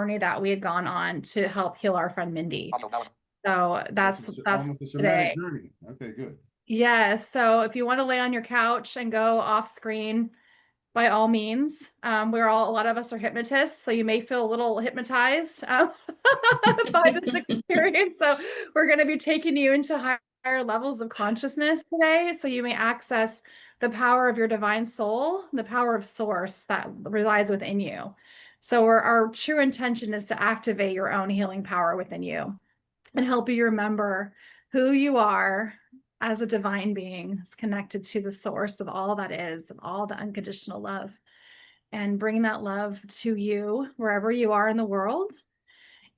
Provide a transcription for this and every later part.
journey that we had gone on to help heal our friend Mindy. So that's almost a today. somatic journey. Okay, good. Yeah. So if you want to lay on your couch and go off screen, by all means. A lot of us are hypnotists, so you may feel a little hypnotized by this experience. So we're going to be taking you into higher levels of consciousness today. So you may access the power of your divine soul, the power of source that resides within you. So our true intention is to activate your own healing power within you and help you remember who you are as a divine being is connected to the source of all that is, of all the unconditional love, and bring that love to you wherever you are in the world.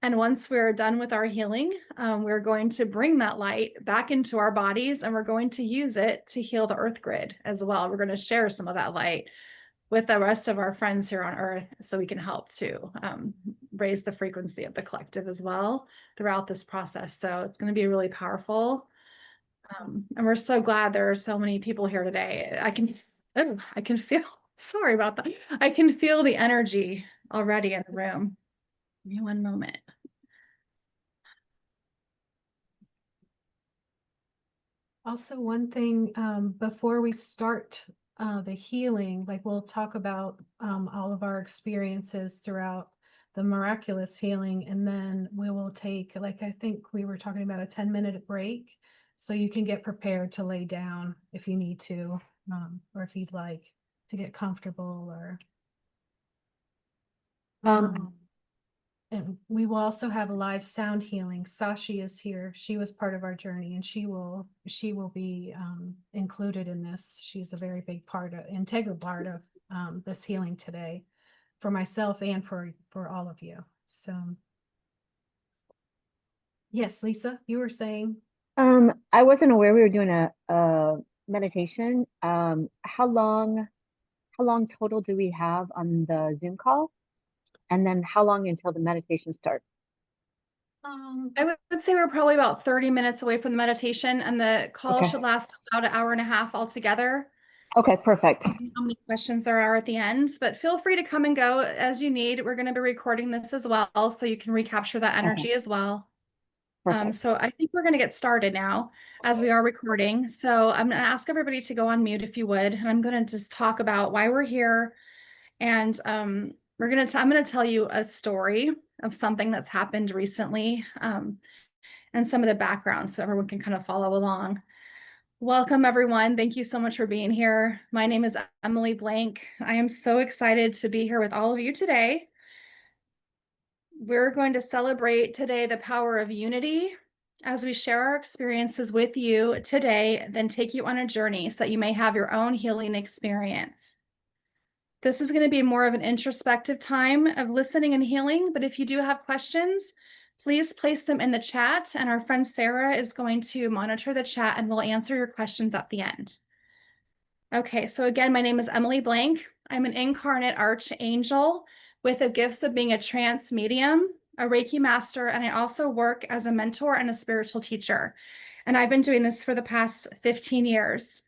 And once we're done with our healing, we're going to bring that light back into our bodies, and we're going to use it to heal the earth grid as well. We're going to share some of that light with the rest of our friends here on earth so we can help to raise the frequency of the collective as well throughout this process. So it's going to be really powerful. And we're so glad there are so many people here today. I can feel, sorry about that. I can feel the energy already in the room. Give me one moment. Also, one thing before we start the healing, like we'll talk about all of our experiences throughout the miraculous healing, and then we will take, like I think we were talking about, a 10-minute break, so you can get prepared to lay down if you need to, or if you'd like to get comfortable, or and we will also have a live sound healing. Sashi is here. She was part of our journey, and she will be included in this. She's a very big integral part of this healing today, for myself and for all of you. So yes, Lisa, you were saying. I wasn't aware we were doing a meditation. How long total do we have on the Zoom call? And then how long until the meditation starts? I would say we're probably about 30 minutes away from the meditation, and the call should last about an hour and a half altogether. Okay, perfect. How many questions there are at the end, but feel free to come and go as you need. We're going to be recording this as well, so you can recapture that energy as well. So I think we're going to get started now as we are recording. So I'm going to ask everybody to go on mute if you would, and I'm going to just talk about why we're here. And I'm going to tell you a story of something that's happened recently, and some of the background so everyone can kind of follow along. Welcome, everyone. Thank you so much for being here. My name is Emily Blank. I am so excited to be here with all of you today. We're going to celebrate today the power of unity as we share our experiences with you today, then take you on a journey so that you may have your own healing experience. This is going to be more of an introspective time of listening and healing, but if you do have questions, please place them in the chat, and our friend Sarah is going to monitor the chat and will answer your questions at the end. Okay, so again, my name is Emily Blank. I'm an incarnate archangel with the gifts of being a trance medium, a Reiki master, and I also work as a mentor and a spiritual teacher. And I've been doing this for the past 15 years.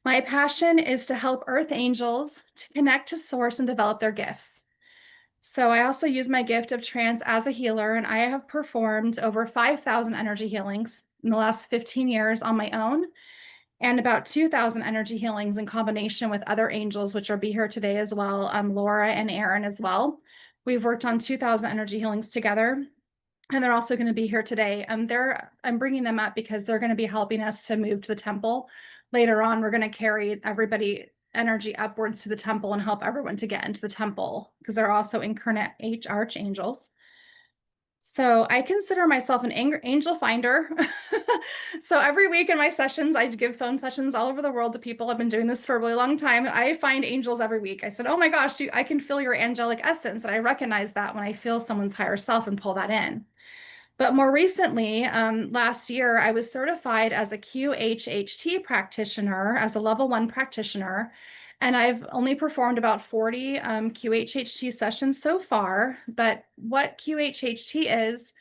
My passion is to help Earth angels to connect to source and develop their gifts. So I also use my gift of trance as a healer, and I have performed over 5,000 energy healings in the last 15 years on my own, and about 2,000 energy healings in combination with other angels, which will be here today as well, Laura and Aaron as well. We've worked on 2,000 energy healings together, and they're also going to be here today. I'm bringing them up because they're going to be helping us to move to the temple. Later on, we're going to carry everybody energy upwards to the temple and help everyone to get into the temple, because they're also incarnate archangels. So I consider myself an angel finder. So every week in my sessions, I give phone sessions all over the world to people. I've been doing this for a really long time. I find angels every week. I said, oh my gosh, I can feel your angelic essence. And I recognize that when I feel someone's higher self and pull that in. But more recently, last year, I was certified as a QHHT practitioner, as a level 1 practitioner. And I've only performed about 40 QHHT sessions so far. But what QHHT is,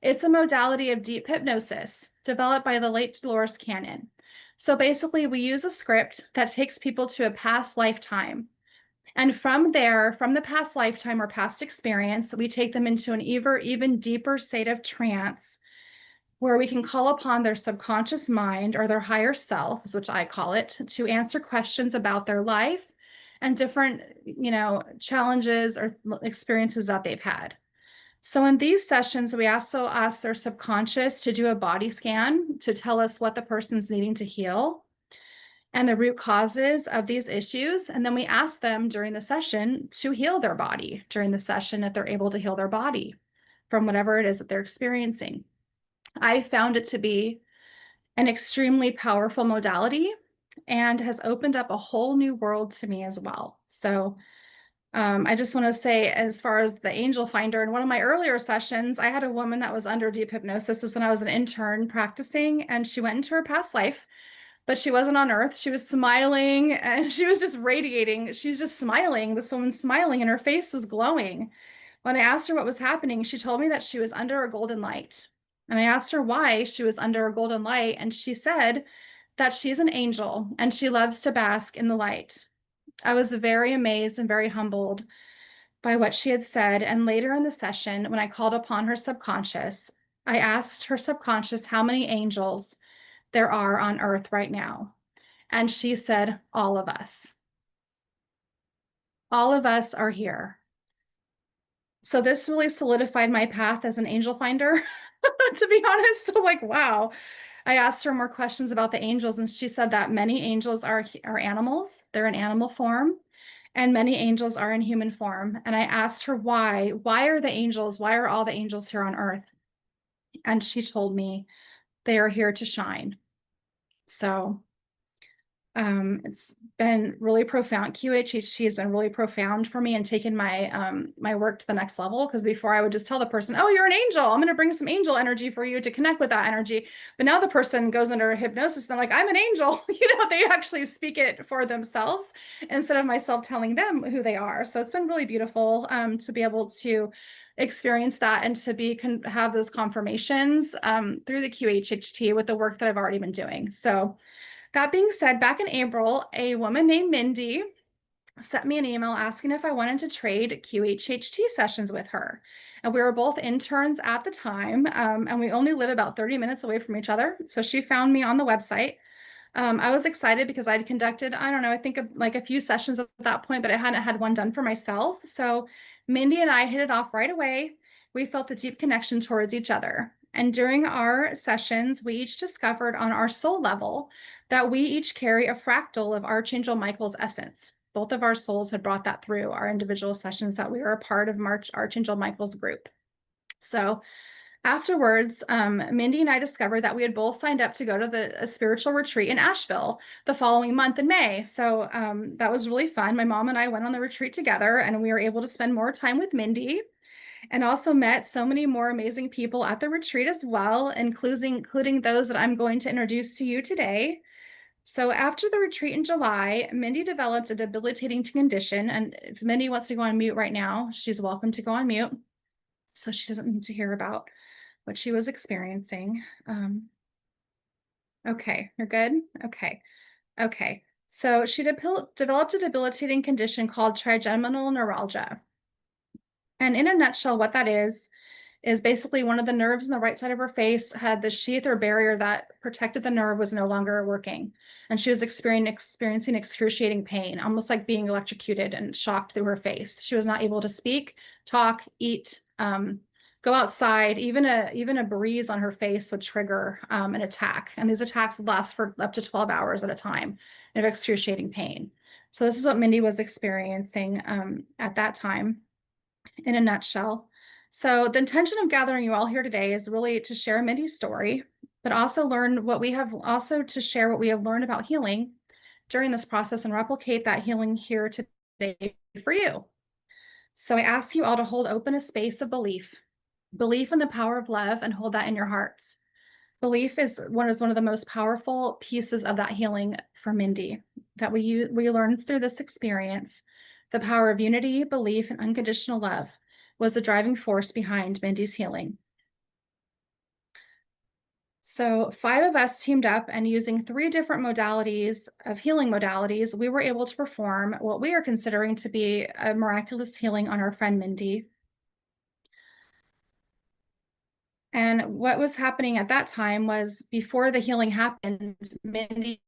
it's a modality of deep hypnosis developed by the late Dolores Cannon. So basically, we use a script that takes people to a past lifetime. And from there, from the past lifetime or past experience, we take them into an even deeper state of trance where we can call upon their subconscious mind or their higher self, which I call it, to answer questions about their life and different, challenges or experiences that they've had. So in these sessions, we also ask their subconscious to do a body scan to tell us what the person's needing to heal and the root causes of these issues. And then we ask them during the session to heal their body during the session if they're able to heal their body from whatever it is that they're experiencing. I found it to be an extremely powerful modality and has opened up a whole new world to me as well. So I just want to say, as far as the angel finder, in one of my earlier sessions, I had a woman that was under deep hypnosis. This was when I was an intern practicing, and she went into her past life, but she wasn't on earth. She was smiling and she was just radiating. She's just smiling. This woman's smiling and her face was glowing. When I asked her what was happening, she told me that she was under a golden light. And I asked her why she was under a golden light. And she said that she's an angel and she loves to bask in the light. I was very amazed and very humbled by what she had said. And later in the session, when I called upon her subconscious, I asked her subconscious how many angels there are on earth right now. And she said, all of us. All of us are here. So this really solidified my path as an angel finder, to be honest. So like, wow. I asked her more questions about the angels, and she said that many angels are animals. They're in animal form, and many angels are in human form. And I asked her why. Why are the angels? Why are all the angels here on earth? And she told me they are here to shine. So it's been really profound. QHHT has been really profound for me and taken my my work to the next level. Because before I would just tell the person, oh, you're an angel. I'm going to bring some angel energy for you to connect with that energy. But now the person goes under hypnosis. And they're like, I'm an angel. They actually speak it for themselves instead of myself telling them who they are. So it's been really beautiful to be able to experience that and to have those confirmations through the QHHT with the work that I've already been doing. So that being said, back in April, a woman named Mindy sent me an email asking if I wanted to trade QHHT sessions with her. And we were both interns at the time, and we only live about 30 minutes away from each other. So she found me on the website. I was excited because I'd conducted, I don't know, I think like a few sessions at that point, but I hadn't had one done for myself. So Mindy and I hit it off right away. We felt a deep connection towards each other. And during our sessions, we each discovered on our soul level that we each carry a fractal of Archangel Michael's essence. Both of our souls had brought that through our individual sessions that we were a part of Archangel Michael's group. So afterwards, Mindy and I discovered that we had both signed up to go to a spiritual retreat in Asheville the following month in May. So that was really fun. My mom and I went on the retreat together, and we were able to spend more time with Mindy and also met so many more amazing people at the retreat as well, including those that I'm going to introduce to you today. So after the retreat in July, Mindy developed a debilitating condition. And if Mindy wants to go on mute right now, she's welcome to go on mute. So she doesn't need to hear about what she was experiencing. Okay, you're good? Okay. So she developed a debilitating condition called trigeminal neuralgia. And in a nutshell, what that is basically one of the nerves in the right side of her face had the sheath or barrier that protected the nerve was no longer working. And she was experiencing excruciating pain, almost like being electrocuted and shocked through her face. She was not able to speak, talk, eat, go outside. Even a breeze on her face would trigger an attack. And these attacks would last for up to 12 hours at a time of excruciating pain. So this is what Mindy was experiencing at that time in a nutshell. So the intention of gathering you all here today is really to share Mindy's story, but also to share what we have learned about healing during this process and replicate that healing here today for you. So I ask you all to hold open a space of belief in the power of love, and hold that in your hearts. Belief is one of the most powerful pieces of that healing for Mindy that we learned through this experience. The power of unity, belief, and unconditional love was the driving force behind Mindy's healing. So 5 of us teamed up, and using 3 different modalities of healing modalities, we were able to perform what we are considering to be a miraculous healing on our friend Mindy. And what was happening at that time was, before the healing happened, Mindy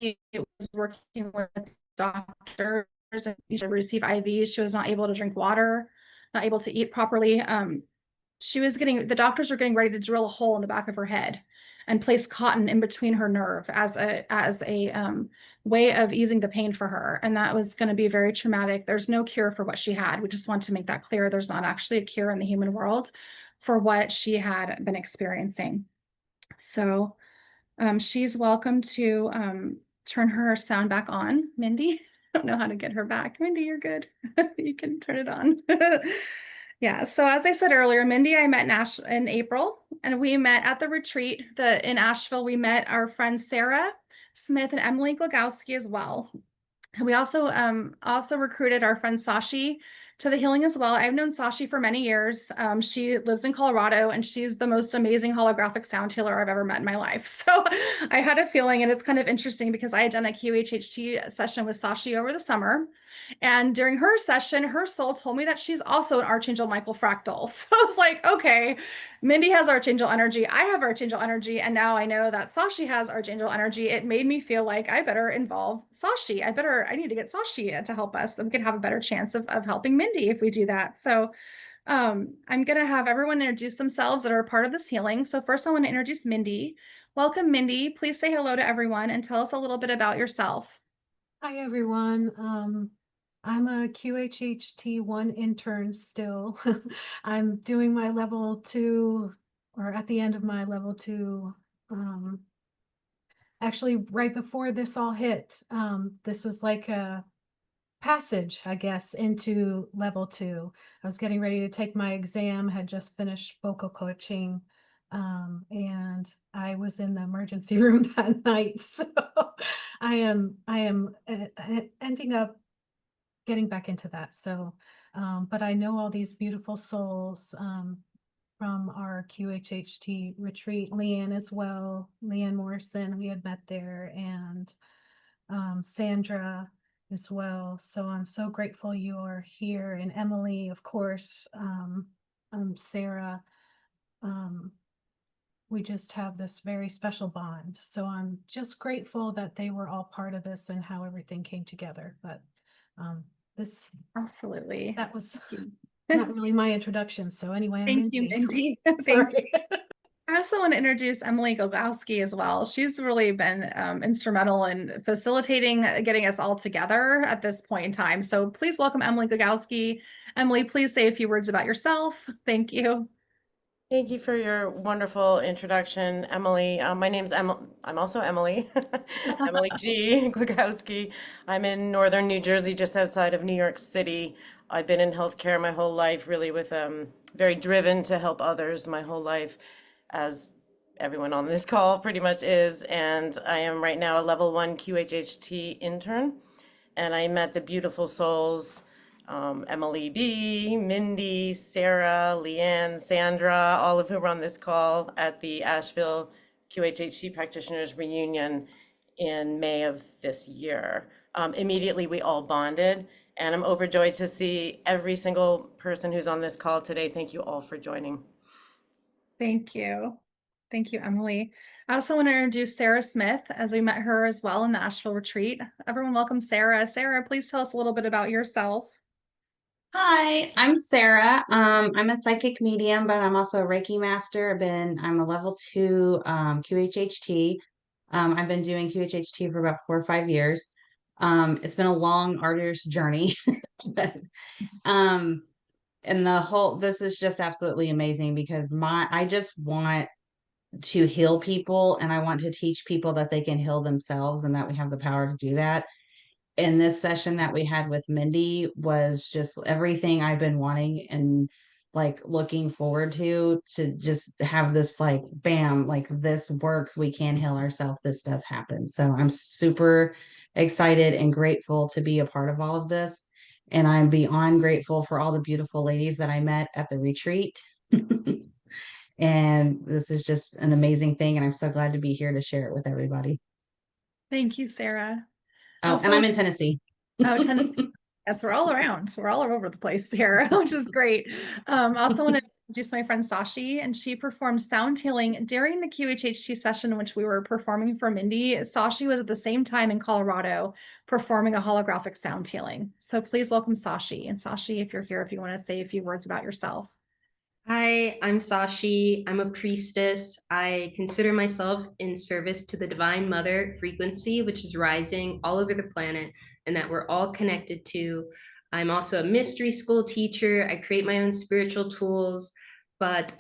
was working with doctors and to receive IVs. She was not able to drink water, not able to eat properly. The doctors were getting ready to drill a hole in the back of her head and place cotton in between her nerve as a way of easing the pain for her. And that was going to be very traumatic. There's no cure for what she had. We just want to make that clear. There's not actually a cure in the human world for what she had been experiencing. So she's welcome to turn her sound back on. Mindy, I don't know how to get her back. Mindy, you're good. You can turn it on. Yeah, so as I said earlier, Mindy, I met in April, and we met at the retreat in Asheville. We met our friends Sarah Smith and Emily Glagowski as well. And we also recruited our friend Sashi to the healing as well. I've known Sashi for many years. She lives in Colorado, and she's the most amazing holographic sound healer I've ever met in my life. So I had a feeling, and it's kind of interesting because I had done a QHHT session with Sashi over the summer. And during her session, her soul told me that she's also an Archangel Michael fractal. So I was like, okay, Mindy has Archangel energy. I have Archangel energy. And now I know that Sashi has Archangel energy. It made me feel like I better involve Sashi. I need to get Sashi to help us. And we could have a better chance of helping Mindy if we do that. So I'm going to have everyone introduce themselves that are a part of this healing. So first I want to introduce Mindy. Welcome, Mindy. Please say hello to everyone and tell us a little bit about yourself. Hi, everyone. I'm a QHHT1 intern still. I'm doing my level 2, or at the end of my level 2. Actually, right before this all hit, this was like a passage, I guess, into level 2. I was getting ready to take my exam, had just finished vocal coaching, and I was in the emergency room that night. So I am ending up getting back into that. So, but I know all these beautiful souls from our QHHT retreat, Leanne as well, Leanne Morrison, we had met there, and Sandra as well. So I'm so grateful you are here, and Emily, of course, Sarah. We just have this very special bond. So I'm just grateful that they were all part of this and how everything came together. But this Absolutely. that was not really my introduction. So anyway, I'm Thank you, Mindy. Sorry. I also want to introduce Emily Glagowski as well. She's really been instrumental in facilitating getting us all together at this point in time. So please welcome Emily Glagowski. Emily, please say a few words about yourself. Thank you. Thank you for your wonderful introduction, Emily. My name's Emily. I'm also Emily, Emily G. Glagowski. I'm in northern New Jersey, just outside of New York City. I've been in healthcare my whole life, really with very driven to help others my whole life, as everyone on this call pretty much is. And I am right now a level 1 QHHT intern. And I met the beautiful souls, Emily B, Mindy, Sarah, Leanne, Sandra, all of whom were on this call at the Asheville QHHT Practitioners Reunion in May of this year. Immediately, we all bonded, and I'm overjoyed to see every single person who's on this call today. Thank you all for joining. Thank you. Thank you, Emily. I also want to introduce Sarah Smith, as we met her as well in the Asheville retreat. Everyone welcome Sarah. Sarah, please tell us a little bit about yourself. Hi, I'm Sarah. I'm a psychic medium, but I'm also a Reiki master. I'm a level 2 QHHT. I've been doing QHHT for about 4 or 5 years. It's been a long, arduous journey. But, and this is just absolutely amazing because I just want to heal people, and I want to teach people that they can heal themselves and that we have the power to do that. And this session that we had with Mindy was just everything I've been wanting and like looking forward to just have this like, bam, like this works. We can heal ourselves. This does happen. So I'm super excited and grateful to be a part of all of this. And I'm beyond grateful for all the beautiful ladies that I met at the retreat. And this is just an amazing thing. And I'm so glad to be here to share it with everybody. Thank you, Sarah. Oh, and I'm in Tennessee. Oh, Tennessee. Yes, we're all around. We're all over the place here, which is great. Also want to introduce my friend Sashi, and she performed sound healing during the QHHT session, which we were performing for Mindy. Sashi was at the same time in Colorado performing a holographic sound healing. So please welcome Sashi. And Sashi, if you're here, if you want to say a few words about yourself. Hi, I'm Sashi. I'm a priestess. I consider myself in service to the Divine Mother frequency, which is rising all over the planet and that we're all connected to. I'm also a mystery school teacher. I create my own spiritual tools, but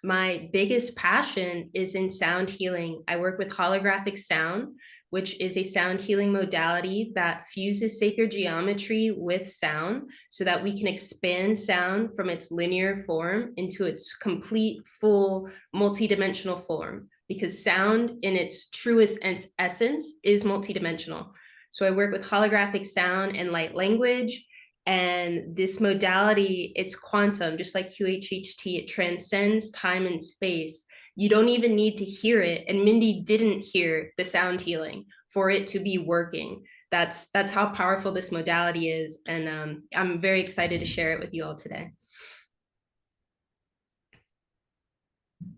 my biggest passion is in sound healing. I work with holographic sound, which is a sound healing modality that fuses sacred geometry with sound so that we can expand sound from its linear form into its complete, full, multidimensional form, because sound in its truest essence is multidimensional. So I work with holographic sound and light language. And this modality, it's quantum, just like QHHT, it transcends time and space. You don't even need to hear it. And Mindy didn't hear the sound healing for it to be working. That's how powerful this modality is. And I'm very excited to share it with you all today.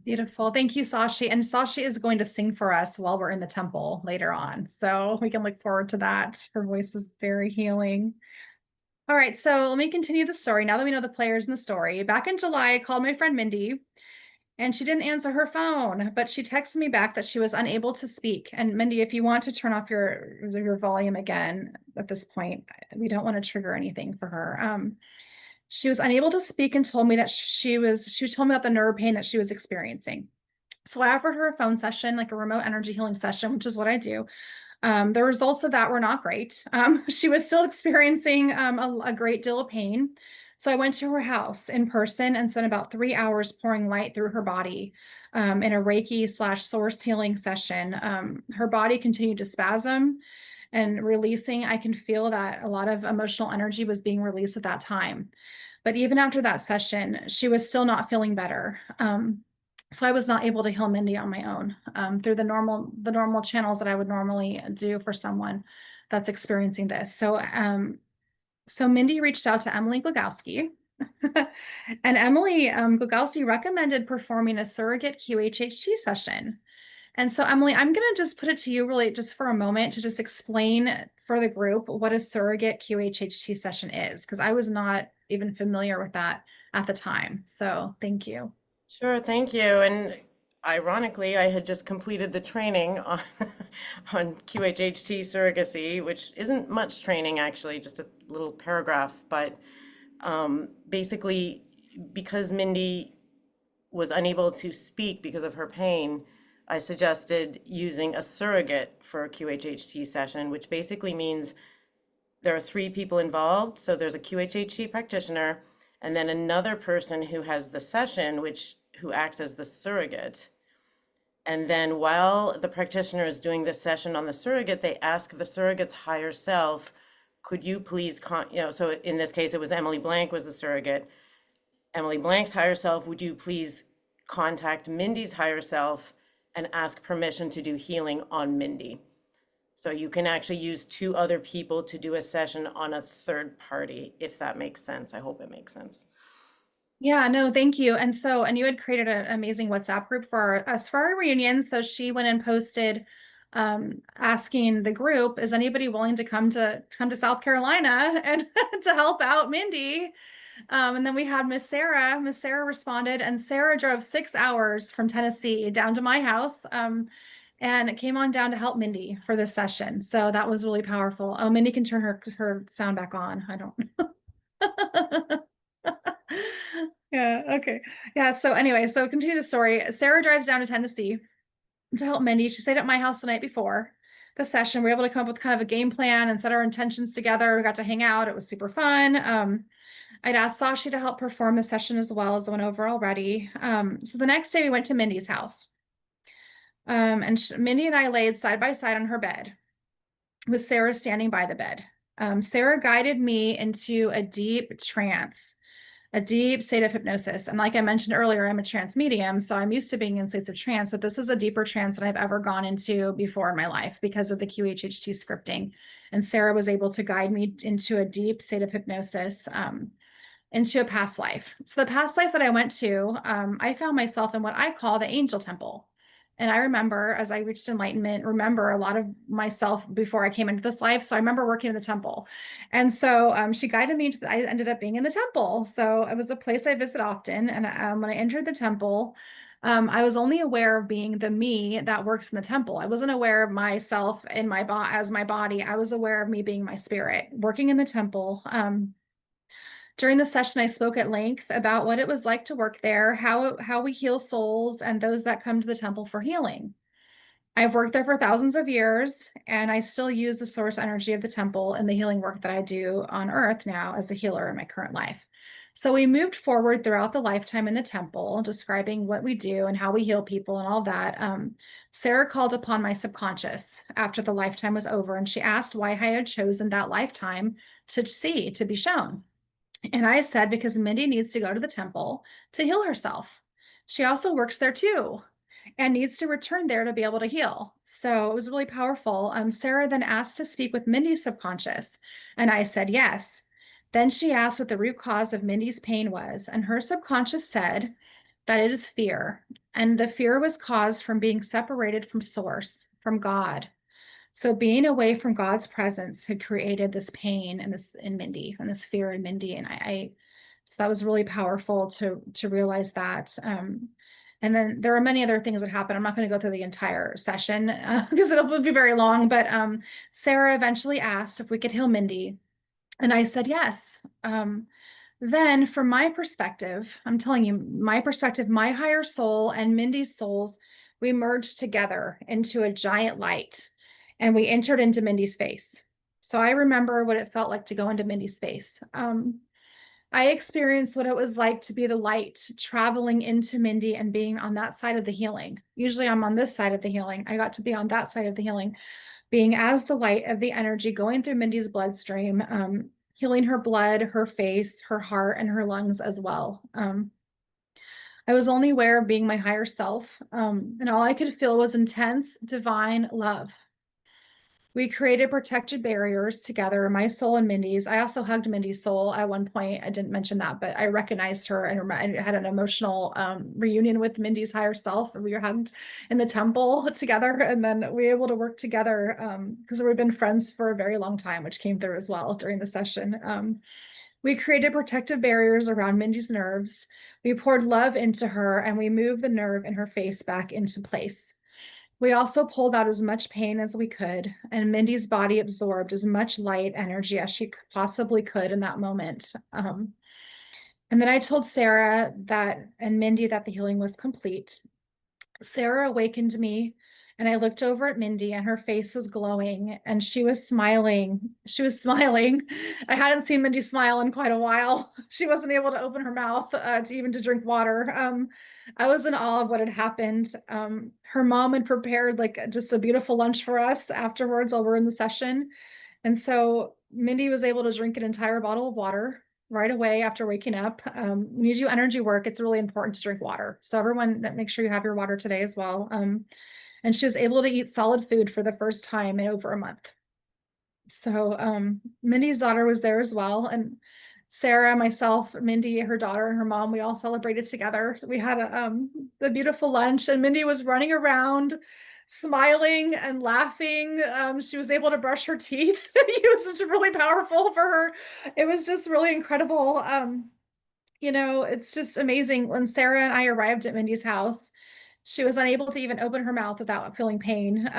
Beautiful. Thank you, Sashi. And Sashi is going to sing for us while we're in the temple later on. So we can look forward to that. Her voice is very healing. All right, so let me continue the story. Now that we know the players in the story, back in July, I called my friend Mindy, and she didn't answer her phone, but she texted me back that she was unable to speak. And Mindy, if you want to turn off your volume again at this point, we don't want to trigger anything for her. She was unable to speak and told me that she told me about the nerve pain that she was experiencing. So I offered her a phone session, like a remote energy healing session, which is what I do. The results of that were not great. She was still experiencing a great deal of pain. So I went to her house in person and spent about 3 hours pouring light through her body in a Reiki/source healing session. Her body continued to spasm and releasing. I can feel that a lot of emotional energy was being released at that time. But even after that session, she was still not feeling better. So I was not able to heal Mindy on my own through the normal channels that I would normally do for someone that's experiencing this. So Mindy reached out to Emily Glogowski, and Emily Glogowski recommended performing a surrogate QHHT session. And so Emily, I'm going to just put it to you really just for a moment to just explain for the group what a surrogate QHHT session is, because I was not even familiar with that at the time. So thank you. Sure, thank you. And ironically, I had just completed the training on, on QHHT surrogacy, which isn't much training actually, just a little paragraph. But basically, because Mindy was unable to speak because of her pain, I suggested using a surrogate for a QHHT session, which basically means there are 3 people involved. So there's a QHHT practitioner, and then another person who has the session, who acts as the surrogate. And then while the practitioner is doing the session on the surrogate, they ask the surrogate's higher self, could you please, so in this case, it was Emily Blank was the surrogate. Emily Blank's higher self, would you please contact Mindy's higher self and ask permission to do healing on Mindy? So you can actually use 2 other people to do a session on a third party, if that makes sense. I hope it makes sense. Yeah, no, thank you. And you had created an amazing WhatsApp group for us for our reunion. So she went and posted asking the group, is anybody willing to come to South Carolina and to help out Mindy? And then we had Miss Sarah. Miss Sarah responded, and Sarah drove 6 hours from Tennessee down to my house and came on down to help Mindy for this session. So that was really powerful. Oh, Mindy can turn her sound back on. I don't. Yeah, okay. Yeah, so anyway, so continue the story. Sarah drives down to Tennessee to help Mindy. She stayed at my house the night before the session. We were able to come up with kind of a game plan and set our intentions together. We got to hang out. It was super fun. I'd asked Sashi to help perform the session as well as the one over already. So the next day we went to Mindy's house. And Mindy and I laid side by side on her bed with Sarah standing by the bed. Sarah guided me into a deep trance. a deep state of hypnosis. And like I mentioned earlier, I'm a trance medium, so I'm used to being in states of trance, but this is a deeper trance than I've ever gone into before in my life because of the QHHT scripting. And Sarah was able to guide me into a deep state of hypnosis, into a past life. So the past life that I went to, I found myself in what I call the Angel Temple. And I remember as I reached enlightenment, remember a lot of myself before I came into this life. So I remember working in the temple. And so she guided me I ended up being in the temple. So it was a place I visit often. And when I entered the temple, I was only aware of being the me that works in the temple. I wasn't aware of myself in my as my body. I was aware of me being my spirit working in the temple. During the session, I spoke at length about what it was like to work there, how we heal souls and those that come to the temple for healing. I've worked there for thousands of years, and I still use the source energy of the temple in the healing work that I do on earth now as a healer in my current life. So we moved forward throughout the lifetime in the temple, describing what we do and how we heal people and all that. Sarah called upon my subconscious after the lifetime was over, and she asked why I had chosen that lifetime to be shown. And I said, because Mindy needs to go to the temple to heal herself. She also works there too and needs to return there to be able to heal. So it was really powerful. Sarah then asked to speak with Mindy's subconscious, and I said yes. Then she asked what the root cause of Mindy's pain was, and her subconscious said that it is fear. And the fear was caused from being separated from source, from God. So being away from God's presence had created this pain and this in Mindy and this fear in Mindy. And so that was really powerful to realize that. And then there are many other things that happen. I'm not going to go through the entire session because it'll be very long, but Sarah eventually asked if we could heal Mindy. And I said, yes. Then from my perspective, I'm telling you, my perspective, my higher soul and Mindy's souls, we merged together into a giant light. And we entered into Mindy's face. So I remember what it felt like to go into Mindy's face. I experienced what it was like to be the light traveling into Mindy and being on that side of the healing. Usually I'm on this side of the healing. I got to be on that side of the healing, being as the light of the energy going through Mindy's bloodstream, healing her blood, her face, her heart, and her lungs as well. I was only aware of being my higher self, and all I could feel was intense, divine love. We created protected barriers together, my soul and Mindy's. I also hugged Mindy's soul at one point. I didn't mention that, but I recognized her and had an emotional reunion with Mindy's higher self. And we were hugged in the temple together. And then we were able to work together because we've been friends for a very long time, which came through as well during the session. We created protective barriers around Mindy's nerves. We poured love into her and we moved the nerve in her face back into place. We also pulled out as much pain as we could, and Mindy's body absorbed as much light energy as she possibly could in that moment. And then I told Sarah and Mindy that the healing was complete. Sarah awakened me, and I looked over at Mindy, and her face was glowing, and she was smiling. She was smiling. I hadn't seen Mindy smile in quite a while. She wasn't able to open her mouth to drink water. I was in awe of what had happened. Her mom had prepared like just a beautiful lunch for us afterwards while we're in the session. And so Mindy was able to drink an entire bottle of water right away after waking up. When you do energy work, it's really important to drink water. So everyone, make sure you have your water today as well. And she was able to eat solid food for the first time in over a month. So Mindy's daughter was there as well. And Sarah, myself, Mindy, her daughter, and her mom, we all celebrated together. We had a beautiful lunch, and Mindy was running around smiling and laughing. She was able to brush her teeth. It was just really powerful for her. It was just really incredible. It's just amazing. When Sarah and I arrived at Mindy's house, she was unable to even open her mouth without feeling pain.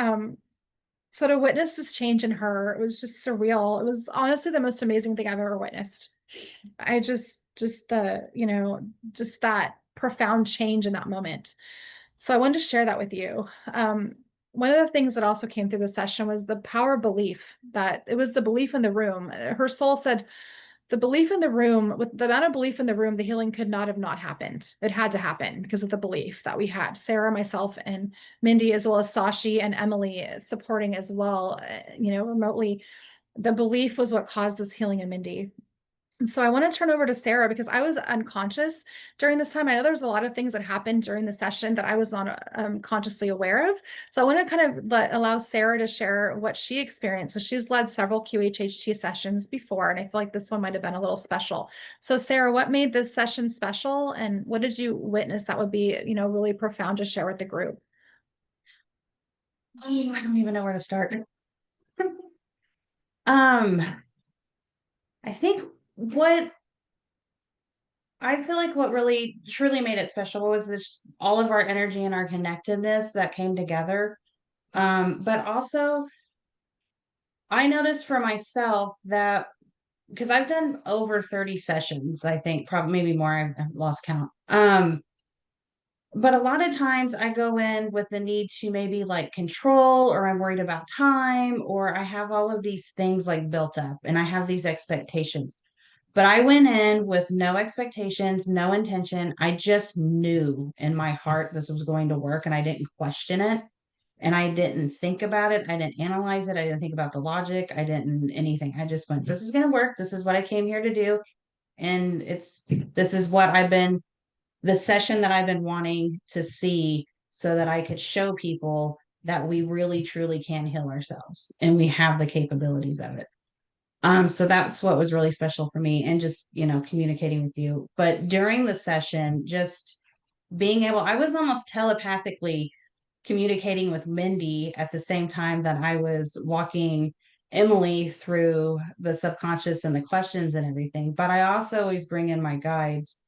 So to witness this change in her, it was just surreal. It was honestly the most amazing thing I've ever witnessed. I just that profound change in that moment. So I wanted to share that with you. One of the things that also came through the session was the power of belief, that it was the belief in the room. Her soul said, the belief in the room, with the amount of belief in the room, the healing could not have not happened. It had to happen because of the belief that we had. Sarah, myself, and Mindy, as well as Sashi and Emily supporting as well, remotely. The belief was what caused this healing in Mindy. And so I want to turn over to Sarah because I was unconscious during this time. I know there's a lot of things that happened during the session that I was not consciously aware of. So I want to kind of allow Sarah to share what she experienced. So she's led several QHHT sessions before, and I feel like this one might have been a little special. So Sarah, what made this session special, and what did you witness that would be, really profound to share with the group? Oh, I don't even know where to start. I think I feel like what really truly made it special was this all of our energy and our connectedness that came together. But also I noticed for myself that because I've done over 30 sessions, I think, probably maybe more, I've lost count. But a lot of times I go in with the need to maybe like control, or I'm worried about time, or I have all of these things like built up and I have these expectations. But I went in with no expectations, no intention. I just knew in my heart this was going to work and I didn't question it. And I didn't think about it. I didn't analyze it. I didn't think about the logic. I didn't anything. I just went, this is going to work. This is what I came here to do. And this is what the session that I've been wanting to see so that I could show people that we really truly can heal ourselves and we have the capabilities of it. So that's what was really special for me, and just, communicating with you. But during the session, just being able, I was almost telepathically communicating with Mindy at the same time that I was walking Emily through the subconscious and the questions and everything. But I also always bring in my guides,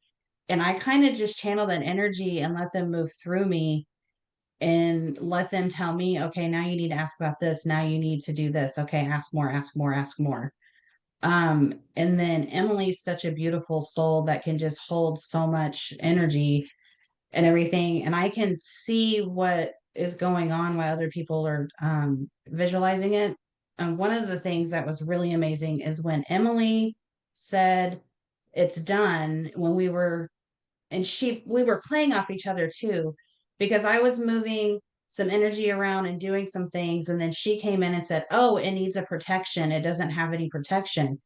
and I kind of just channel that energy and let them move through me and let them tell me, okay, now you need to ask about this. Now you need to do this. Okay, ask more, ask more, ask more. And then Emily's such a beautiful soul that can just hold so much energy and everything. And I can see what is going on while other people are visualizing it. One of the things that was really amazing is when Emily said it's done, when we were we were playing off each other too, because I was moving some energy around and doing some things, and then she came in and said, oh, it needs a protection, it doesn't have any protection.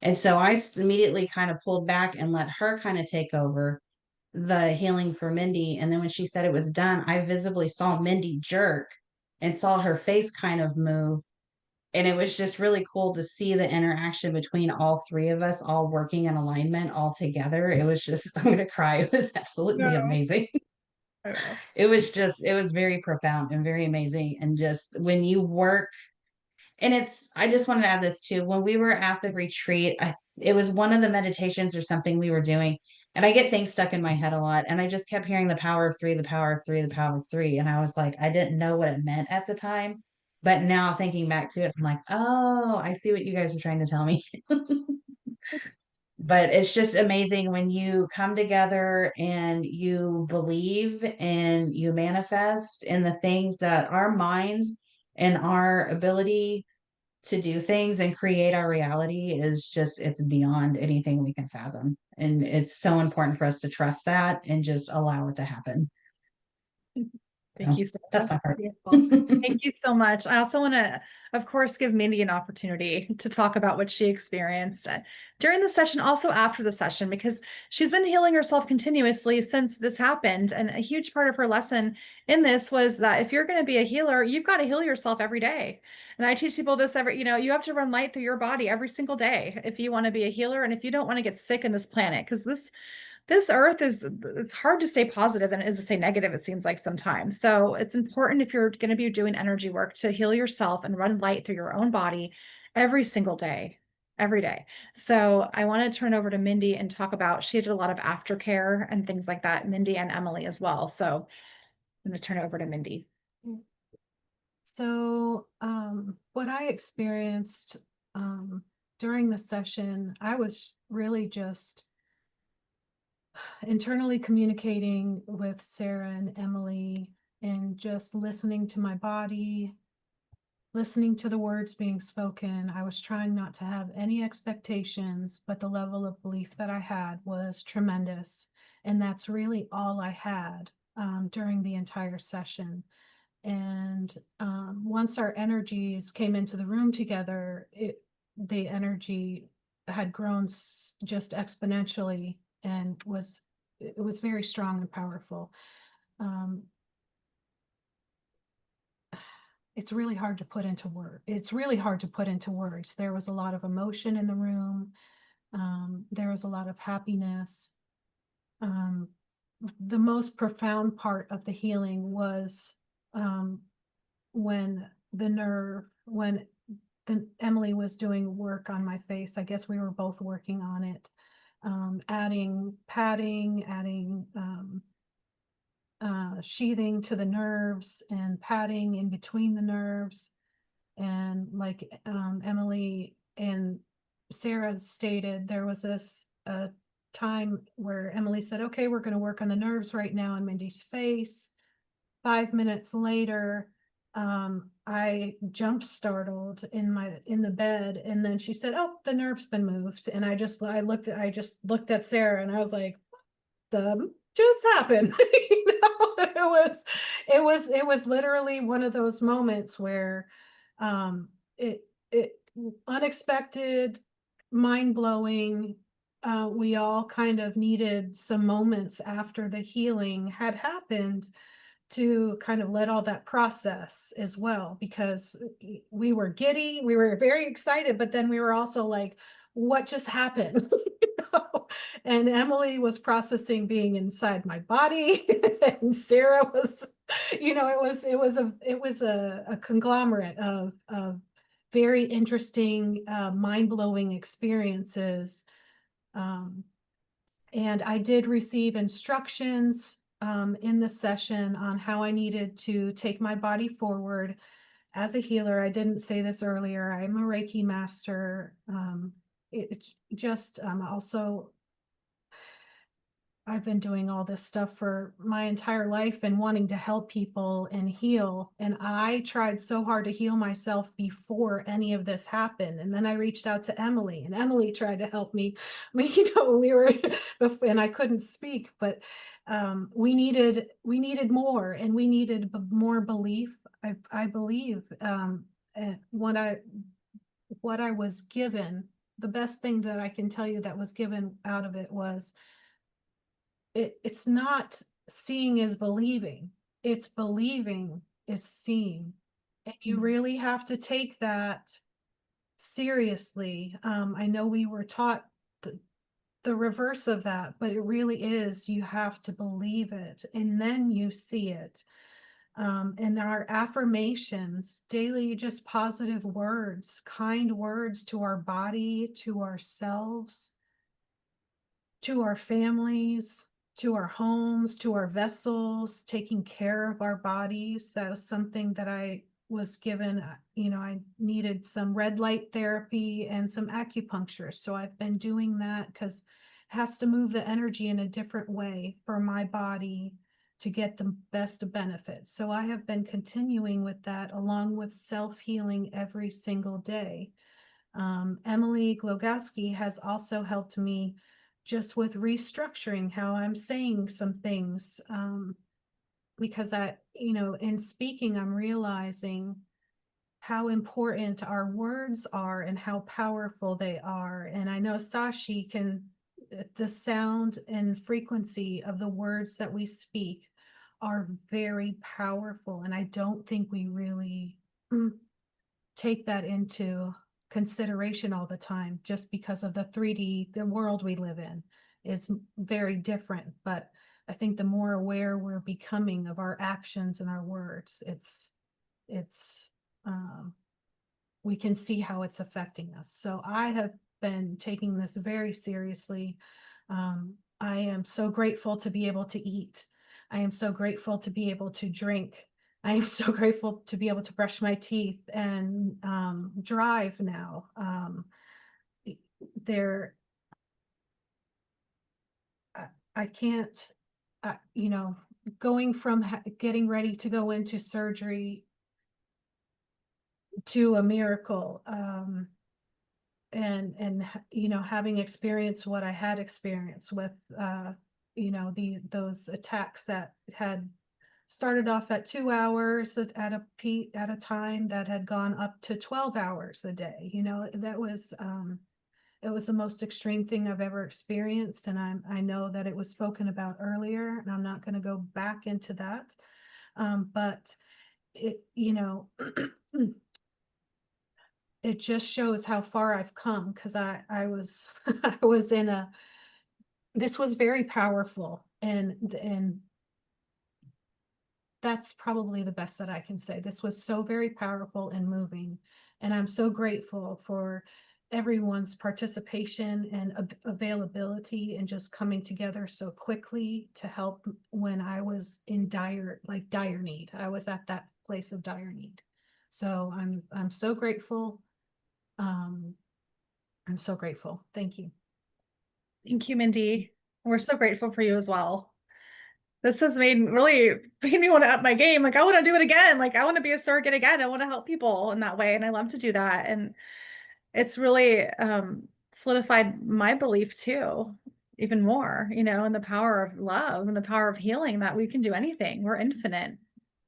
And so I immediately kind of pulled back and let her kind of take over the healing for Mindy. And then when she said it was done, I visibly saw Mindy jerk and saw her face kind of move. And it was just really cool to see the interaction between all three of us all working in alignment all together. It was just, I'm going to cry. It was absolutely amazing. It was very profound and very amazing. And just when you work, and I just wanted to add this too. When we were at the retreat, it was one of the meditations or something we were doing. And I get things stuck in my head a lot. And I just kept hearing the power of three, the power of three, the power of three. And I was like, I didn't know what it meant at the time. But now thinking back to it, I'm like, oh, I see what you guys are trying to tell me. But it's just amazing when you come together and you believe and you manifest in the things that our minds and our ability to do things and create our reality is just, it's beyond anything we can fathom. And it's so important for us to trust that and just allow it to happen. Thank you so much. That's my part. Thank you so much. I also want to, of course, give Mindy an opportunity to talk about what she experienced during the session, also after the session, because she's been healing herself continuously since this happened. And a huge part of her lesson in this was that if you're going to be a healer, you've got to heal yourself every day. And I teach people this you have to run light through your body every single day if you want to be a healer and if you don't want to get sick in this planet, because this earth it's hard to stay positive than it is to stay negative, it seems like sometimes. So it's important, if you're going to be doing energy work, to heal yourself and run light through your own body every single day, every day. So I want to turn over to Mindy and talk about, she did a lot of aftercare and things like that, Mindy and Emily as well. So I'm going to turn it over to Mindy. So what I experienced during the session, I was really just internally communicating with Sarah and Emily and just listening to my body, listening to the words being spoken. I was trying not to have any expectations, but the level of belief that I had was tremendous. And that's really all I had during the entire session. And once our energies came into the room together, the energy had grown just exponentially, and it was very strong and powerful. It's really hard to put into words. It's really hard to put into words. There was a lot of emotion in the room. There was a lot of happiness. The most profound part of the healing was when Emily was doing work on my face. I guess we were both working on it, adding padding, adding sheathing to the nerves and padding in between the nerves. And like Emily and Sarah stated, there was a time where Emily said, okay, we're going to work on the nerves right now in Mindy's face. 5 minutes later, I jump startled in the bed, and then she said, oh, the nerve's been moved. And I just looked at Sarah, and I was like, the just happened. You know, it was literally one of those moments where it unexpected, mind-blowing. We all kind of needed some moments after the healing had happened to kind of let all that process as well, because we were giddy, we were very excited, but then we were also like, what just happened? And Emily was processing being inside my body, and Sarah was, you know, it was a conglomerate of very interesting, mind-blowing experiences. And I did receive instructions in the session on how I needed to take my body forward as a healer. I didn't say this earlier. I'm a Reiki master. Also, I've been doing all this stuff for my entire life and wanting to help people and heal. And I tried so hard to heal myself before any of this happened. And then I reached out to Emily, and Emily tried to help me. I mean, you know, we were, and I couldn't speak, but we needed more, and we needed more belief. I believe what I was given, the best thing that I can tell you that was given out of it was, it's not seeing is believing, it's believing is seeing. And you really have to take that seriously. I know we were taught the reverse of that, but it really is, you have to believe it, and then you see it. And our affirmations, daily, just positive words, kind words to our body, to ourselves, to our families, to our homes, to our vessels, taking care of our bodies. That was something that I was given. You know, I needed some red light therapy and some acupuncture. So I've been doing that because it has to move the energy in a different way for my body to get the best benefits. So I have been continuing with that, along with self-healing every single day. Emily Glogowski has also helped me just with restructuring how I'm saying some things, because you know, in speaking, I'm realizing how important our words are and how powerful they are. And I know Sashi the sound and frequency of the words that we speak are very powerful. And I don't think we really take that into consideration all the time, just because of the world we live in is very different. But I think the more aware we're becoming of our actions and our words, we can see how it's affecting us. So I have been taking this very seriously. I am so grateful to be able to eat. I am so grateful to be able to drink. I am so grateful to be able to brush my teeth and drive now. I can't, you know, going from getting ready to go into surgery to a miracle, and you know, having experienced what I had experienced with you know, those attacks that had started off at 2 hours at a time that had gone up to 12 hours a day. You know, that was it was the most extreme thing I've ever experienced. And I know that it was spoken about earlier, and I'm not going to go back into that. But it, it just shows how far I've come, because I was I was in a, this was very powerful, and that's probably the best that I can say. This was so very powerful and moving, and I'm so grateful for everyone's participation and availability, and just coming together so quickly to help when I was in dire need. I was at that place of dire need. So I'm so grateful. I'm so grateful. Thank you. Thank you, Mindy. We're so grateful for you as well. This has really made me want to up my game. Like, I want to do it again. Like, I want to be a surrogate again. I want to help people in that way. And I love to do that. And it's really solidified my belief too, even more, in the power of love and the power of healing, that we can do anything. We're infinite.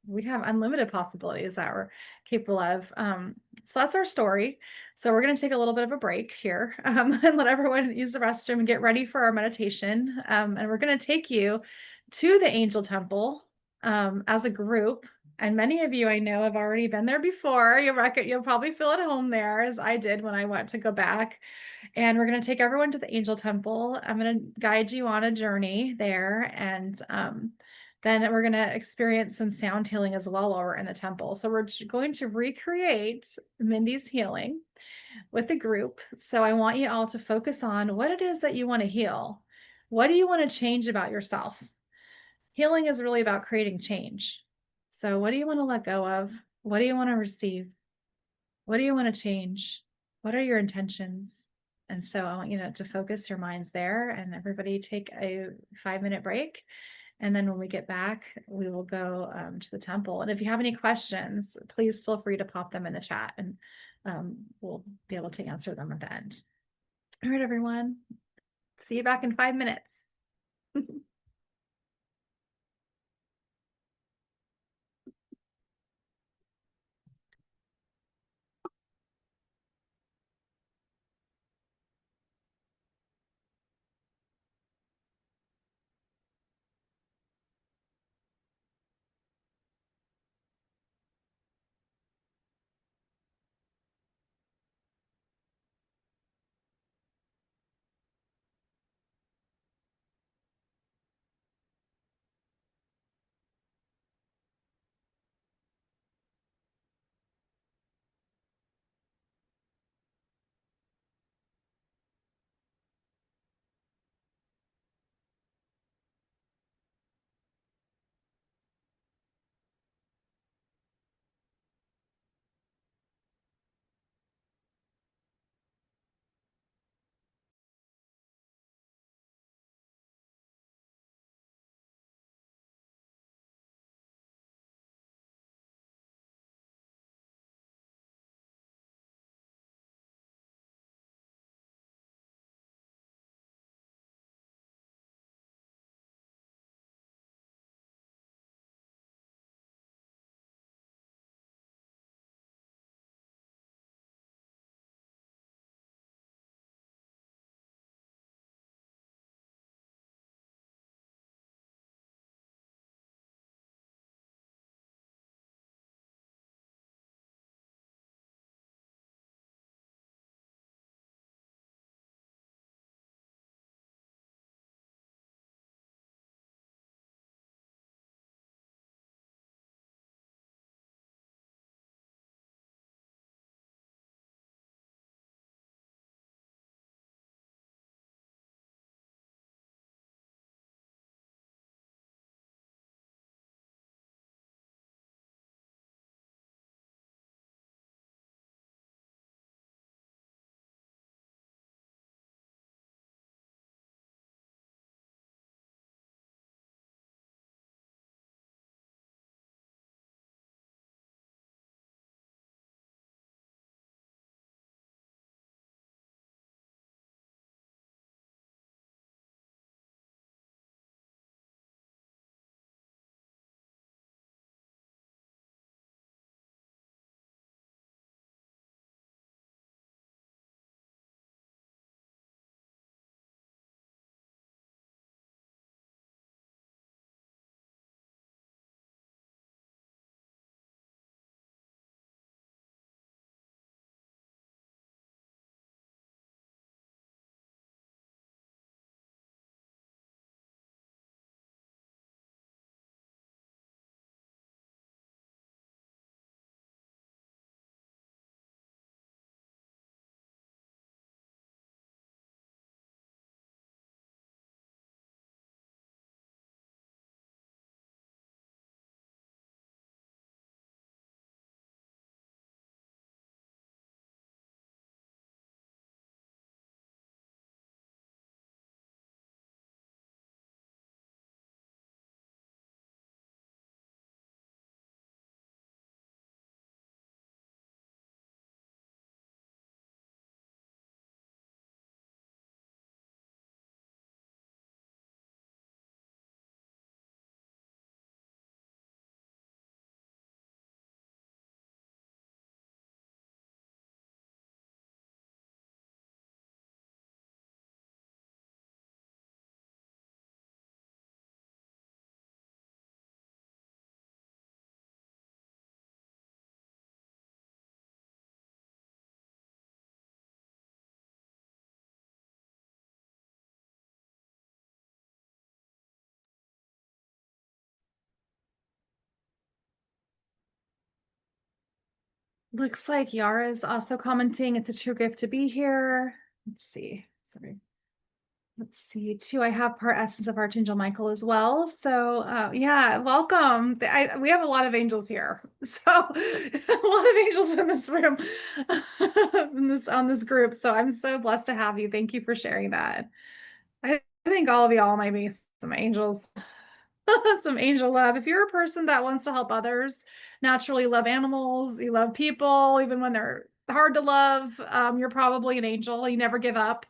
We have unlimited possibilities that we're capable of. So that's our story. So we're going to take a little bit of a break here and let everyone use the restroom and get ready for our meditation. And we're going to take you to the Angel Temple as a group. And many of you I know have already been there before. You'll probably feel at home there, as I did when I went to go back. And we're going to take everyone to the Angel Temple. I'm going to guide you on a journey there. And then we're going to experience some sound healing as well while we're in the temple. So we're going to recreate Mindy's healing with the group. So I want you all to focus on what it is that you want to heal. What do you want to change about yourself? Healing is really about creating change. So what do you want to let go of? What do you want to receive? What do you want to change? What are your intentions? And so I want you to focus your minds there, and everybody take a 5-minute break. And then when we get back, we will go to the temple. And if you have any questions, please feel free to pop them in the chat, and we'll be able to answer them at the end. All right, everyone. See you back in 5 minutes. Looks like Yara is also commenting. It's a true gift to be here. Let's see. Sorry. Let's see too. I have part essence of Archangel Michael as well. So yeah, welcome. We have a lot of angels here. So a lot of angels in this room, on this group. So I'm so blessed to have you. Thank you for sharing that. I think all of y'all might be some angels. Some angel love. If you're a person that wants to help others, naturally love animals, you love people, even when they're hard to love, you're probably an angel. You never give up.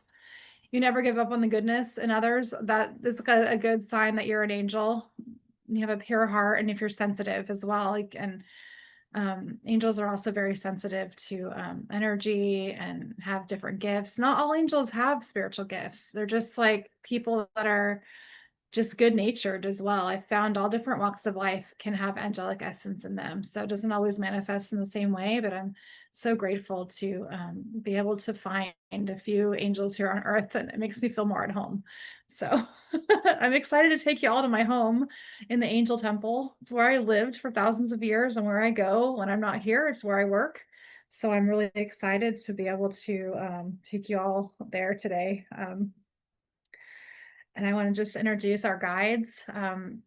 You never give up on the goodness in others. That is a good sign that you're an angel. You have a pure heart, and if you're sensitive as well, like, and angels are also very sensitive to energy and have different gifts. Not all angels have spiritual gifts. They're just like people that are just good natured as well. I found all different walks of life can have angelic essence in them. So it doesn't always manifest in the same way, but I'm so grateful to be able to find a few angels here on earth, and it makes me feel more at home. So I'm excited to take you all to my home in the Angel Temple. It's where I lived for thousands of years, and where I go when I'm not here, it's where I work. So I'm really excited to be able to take you all there today. And I want to just introduce our guides.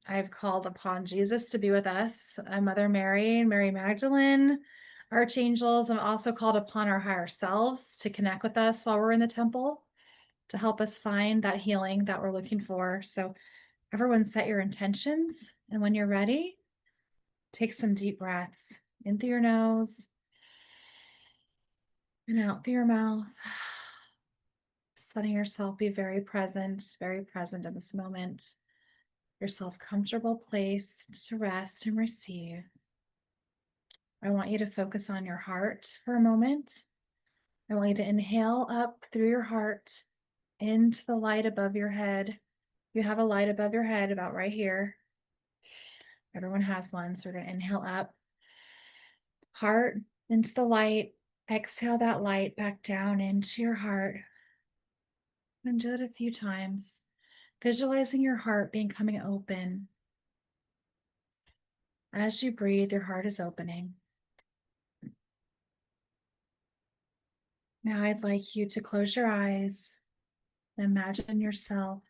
I've called upon Jesus to be with us, Mother Mary, Mary Magdalene, archangels. I've also called upon our higher selves to connect with us while we're in the temple, to help us find that healing that we're looking for. So everyone set your intentions. And when you're ready, take some deep breaths in through your nose and out through your mouth. Just letting yourself be very present in this moment. Yourself comfortable place to rest and receive. I want you to focus on your heart for a moment. I want you to inhale up through your heart into the light above your head. You have a light above your head about right here. Everyone has one. So we're going to inhale up, heart into the light. Exhale that light back down into your heart. And do it a few times, visualizing your heart becoming open. As you breathe, your heart is opening. Now I'd like you to close your eyes and imagine yourself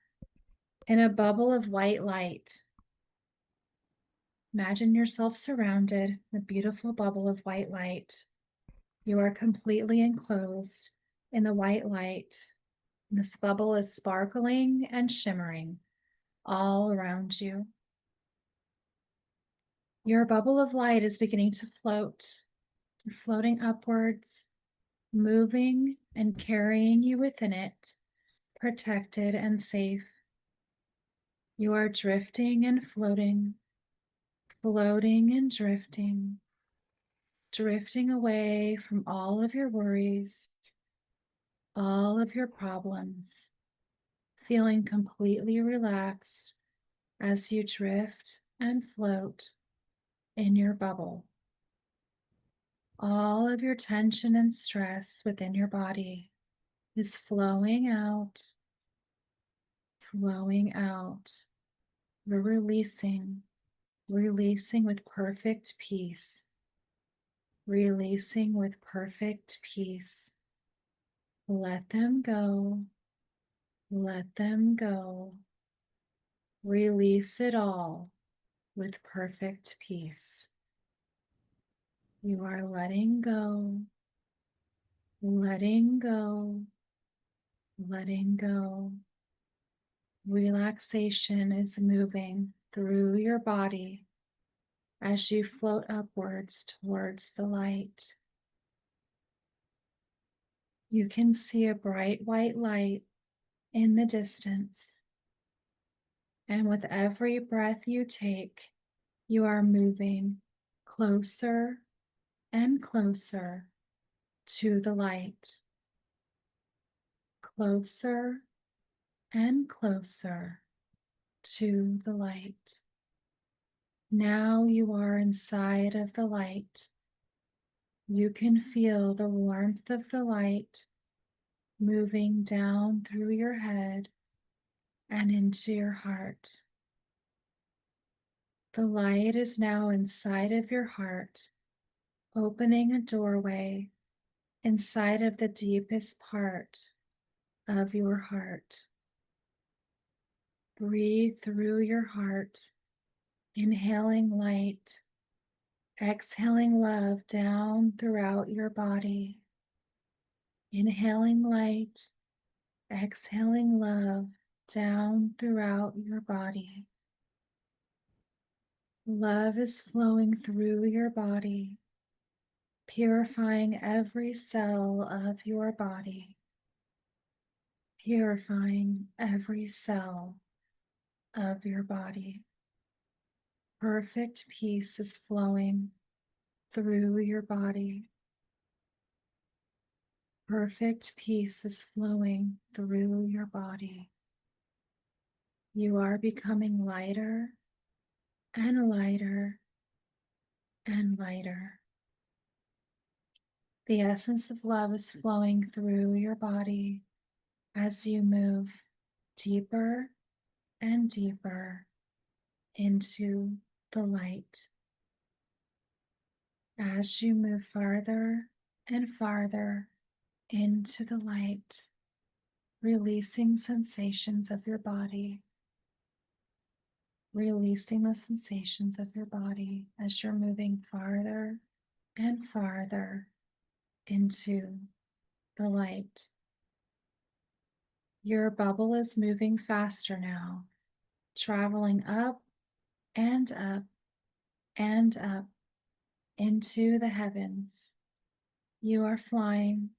in a bubble of white light. Imagine yourself surrounded in a beautiful bubble of white light. You are completely enclosed in the white light. This bubble is sparkling and shimmering all around you. Your bubble of light is beginning to float. You're floating upwards, moving and carrying you within it, protected and safe. You are drifting and floating, floating and drifting, drifting away from all of your worries, all of your problems, feeling completely relaxed as you drift and float in your bubble. All of your tension and stress within your body is flowing out, flowing out. You're releasing with perfect peace, releasing with perfect peace. Let them go, let them go. Release it all with perfect peace. You are letting go, letting go, letting go. Relaxation is moving through your body as you float upwards towards the light. You can see a bright white light in the distance. And with every breath you take, you are moving closer and closer to the light. Closer and closer to the light. Now you are inside of the light. You can feel the warmth of the light moving down through your head and into your heart. The light is now inside of your heart, opening a doorway inside of the deepest part of your heart. Breathe through your heart, inhaling light, exhaling love down throughout your body. Inhaling light, exhaling love down throughout your body. Love is flowing through your body, purifying every cell of your body. Purifying every cell of your body. Perfect peace is flowing through your body. Perfect peace is flowing through your body. You are becoming lighter and lighter and lighter. The essence of love is flowing through your body as you move deeper and deeper into the light. As you move farther and farther into the light, releasing sensations of your body, releasing the sensations of your body as you're moving farther and farther into the light. Your bubble is moving faster now, traveling up and up and up into the heavens. You are flying,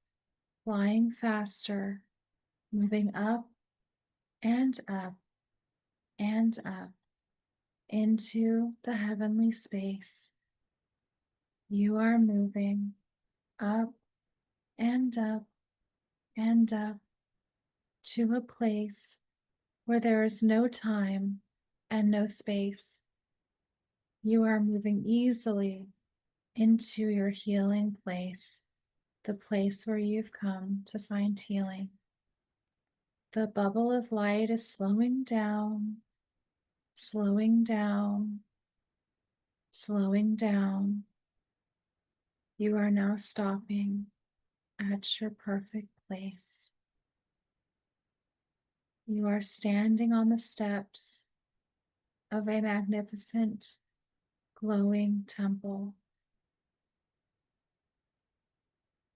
flying faster, moving up and up and up into the heavenly space. You are moving up and up and up to a place where there is no time and no space. You are moving easily into your healing place, the place where you've come to find healing. The bubble of light is slowing down, slowing down, slowing down. You are now stopping at your perfect place. You are standing on the steps of a magnificent, glowing temple.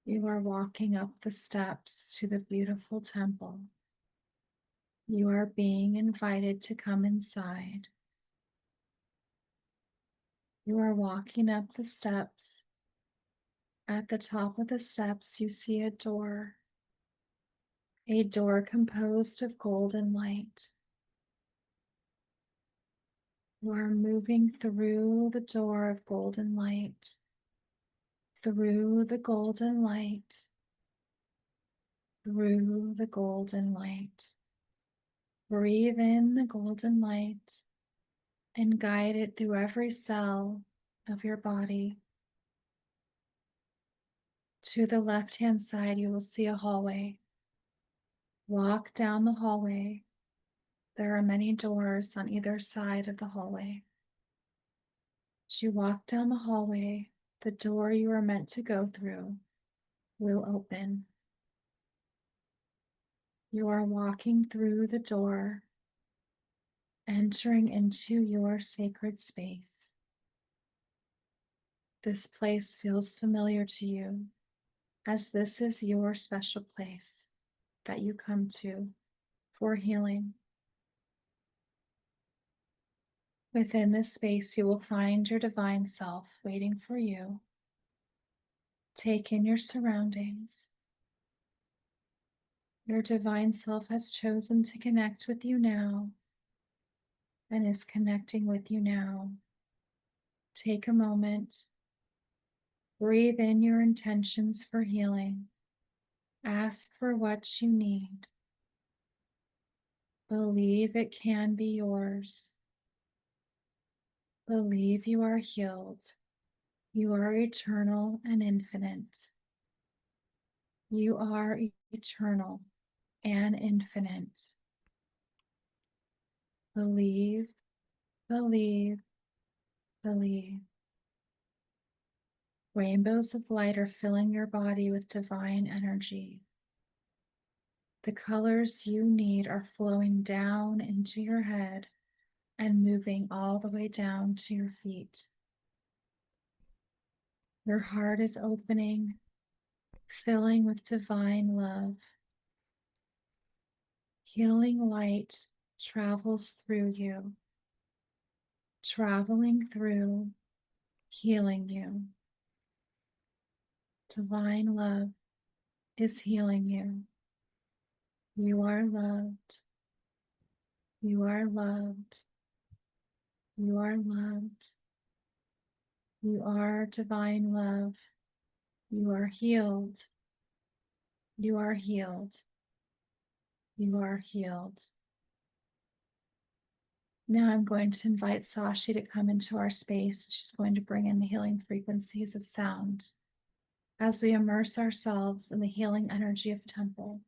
You are walking up the steps to the beautiful temple. You are being invited to come inside. You are walking up the steps. At the top of the steps, you see a door composed of golden light. You are moving through the door of golden light, through the golden light, through the golden light. Breathe in the golden light and guide it through every cell of your body. To the left-hand side, you will see a hallway. Walk down the hallway. There are many doors on either side of the hallway. As you walk down the hallway, the door you are meant to go through will open. You are walking through the door, entering into your sacred space. This place feels familiar to you, as this is your special place that you come to for healing. Within this space, you will find your divine self waiting for you. Take in your surroundings. Your divine self has chosen to connect with you now and is connecting with you now. Take a moment. Breathe in your intentions for healing. Ask for what you need. Believe it can be yours. Believe you are healed. You are eternal and infinite. You are eternal and infinite. Believe, believe, believe. Rainbows of light are filling your body with divine energy. The colors you need are flowing down into your head and moving all the way down to your feet. Your heart is opening, filling with divine love. Healing light travels through you, traveling through, healing you. Divine love is healing you. You are loved. You are loved. You are loved. You are divine love. You are healed. You are healed. You are healed. Now I'm going to invite Sashi to come into our space. She's going to bring in the healing frequencies of sound as we immerse ourselves in the healing energy of the temple.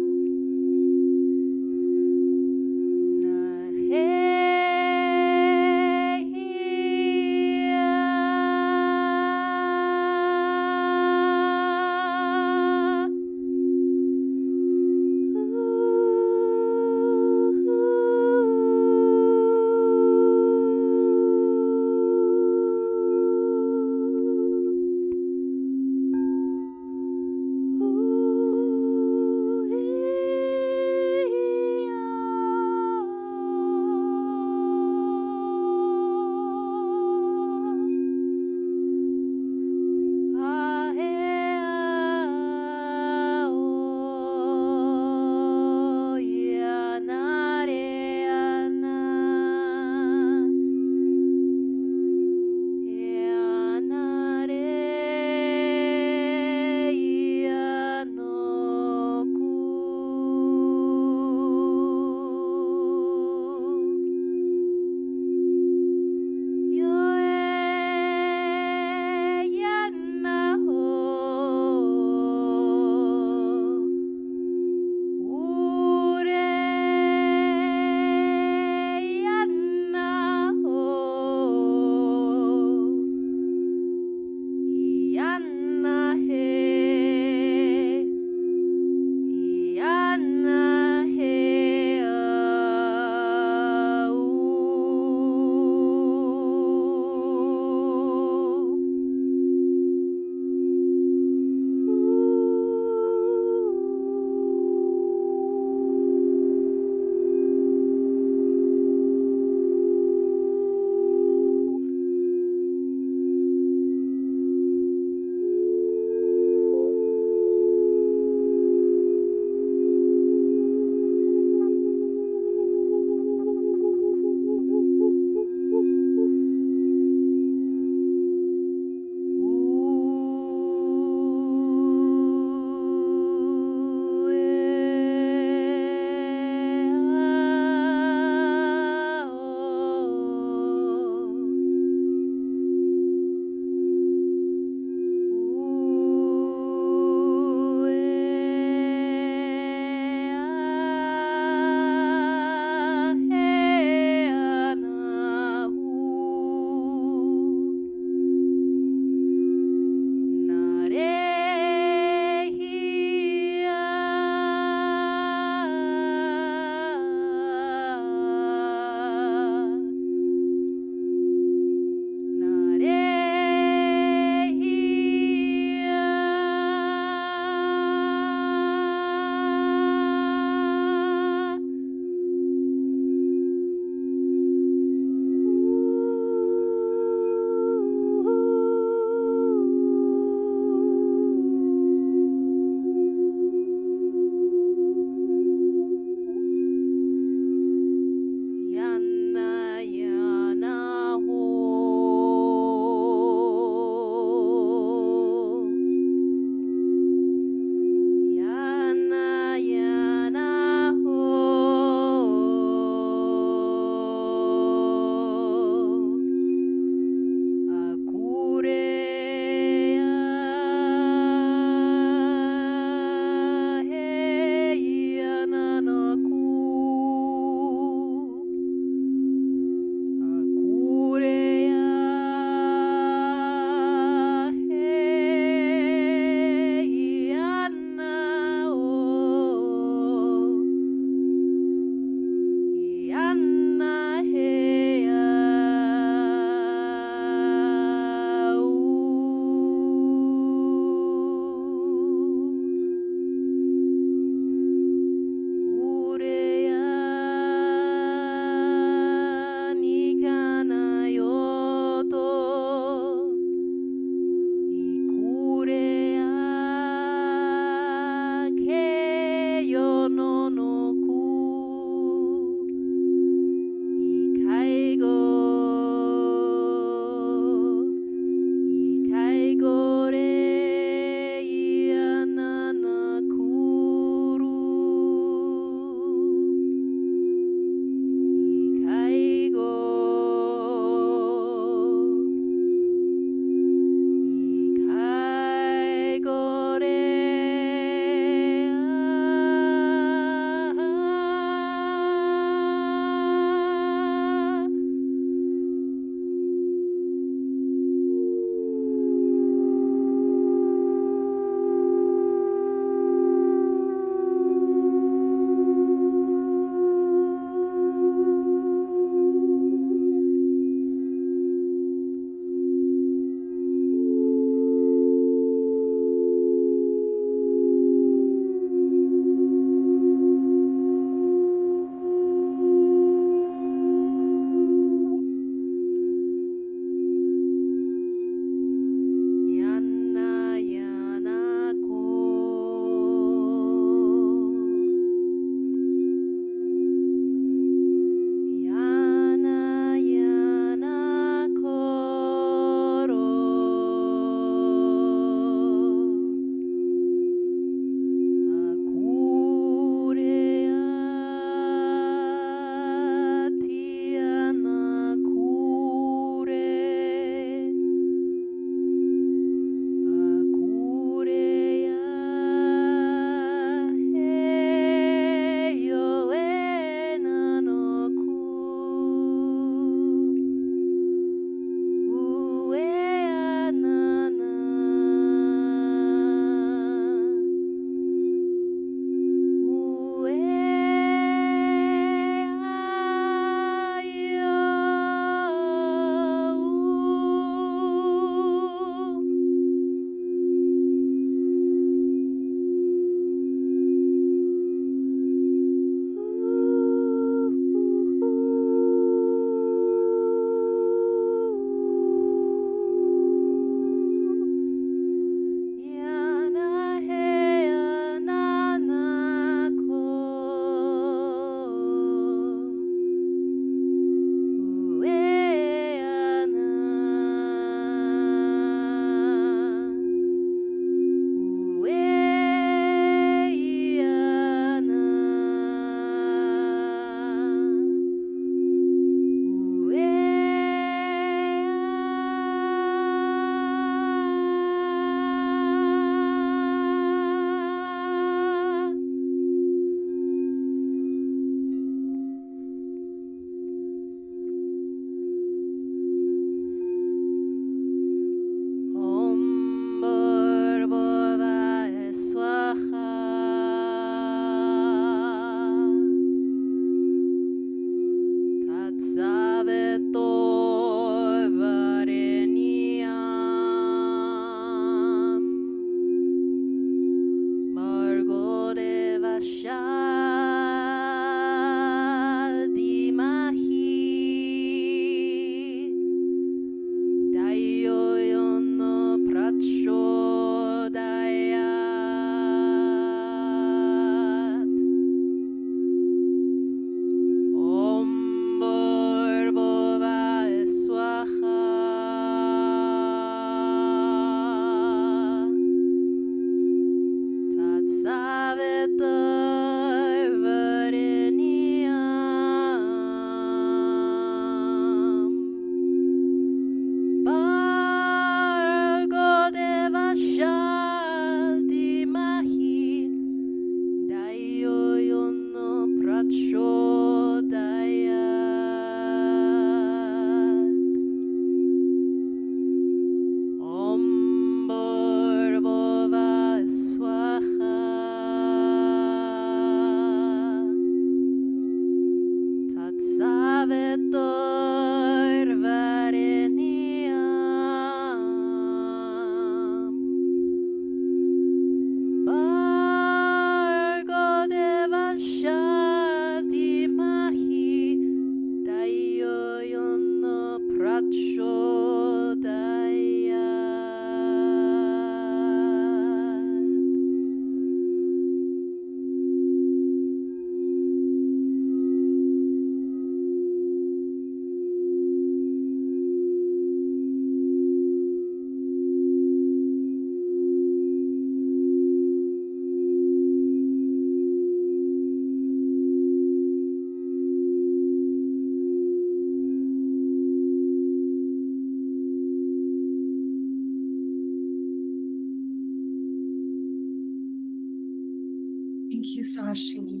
Thank you, Sashi. Thank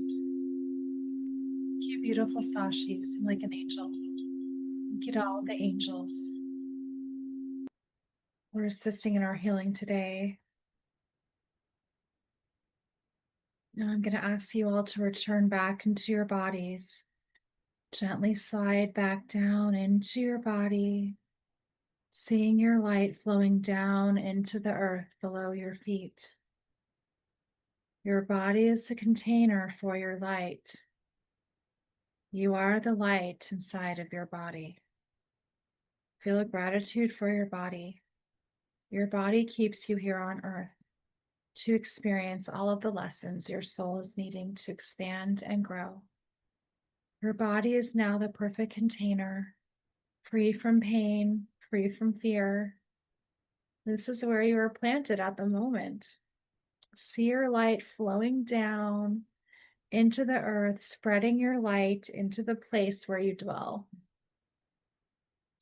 you, beautiful Sashi. You seem like an angel. Thank you to all the angels who are assisting in our healing today. Now I'm going to ask you all to return back into your bodies. Gently slide back down into your body, seeing your light flowing down into the earth below your feet. Your body is the container for your light. You are the light inside of your body. Feel a gratitude for your body. Your body keeps you here on earth to experience all of the lessons your soul is needing to expand and grow. Your body is now the perfect container, free from pain, free from fear. This is where you are planted at the moment. See your light flowing down into the earth, spreading your light into the place where you dwell.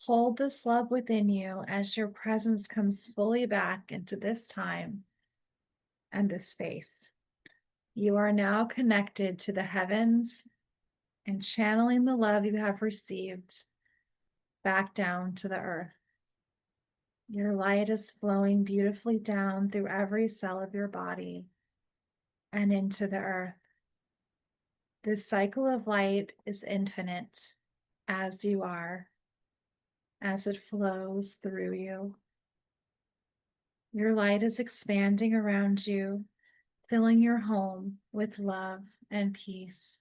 Hold this love within you as your presence comes fully back into this time and this space. You are now connected to the heavens and channeling the love you have received back down to the earth. Your light is flowing beautifully down through every cell of your body and into the earth. This cycle of light is infinite as you are, as it flows through you. Your light is expanding around you, filling your home with love and peace.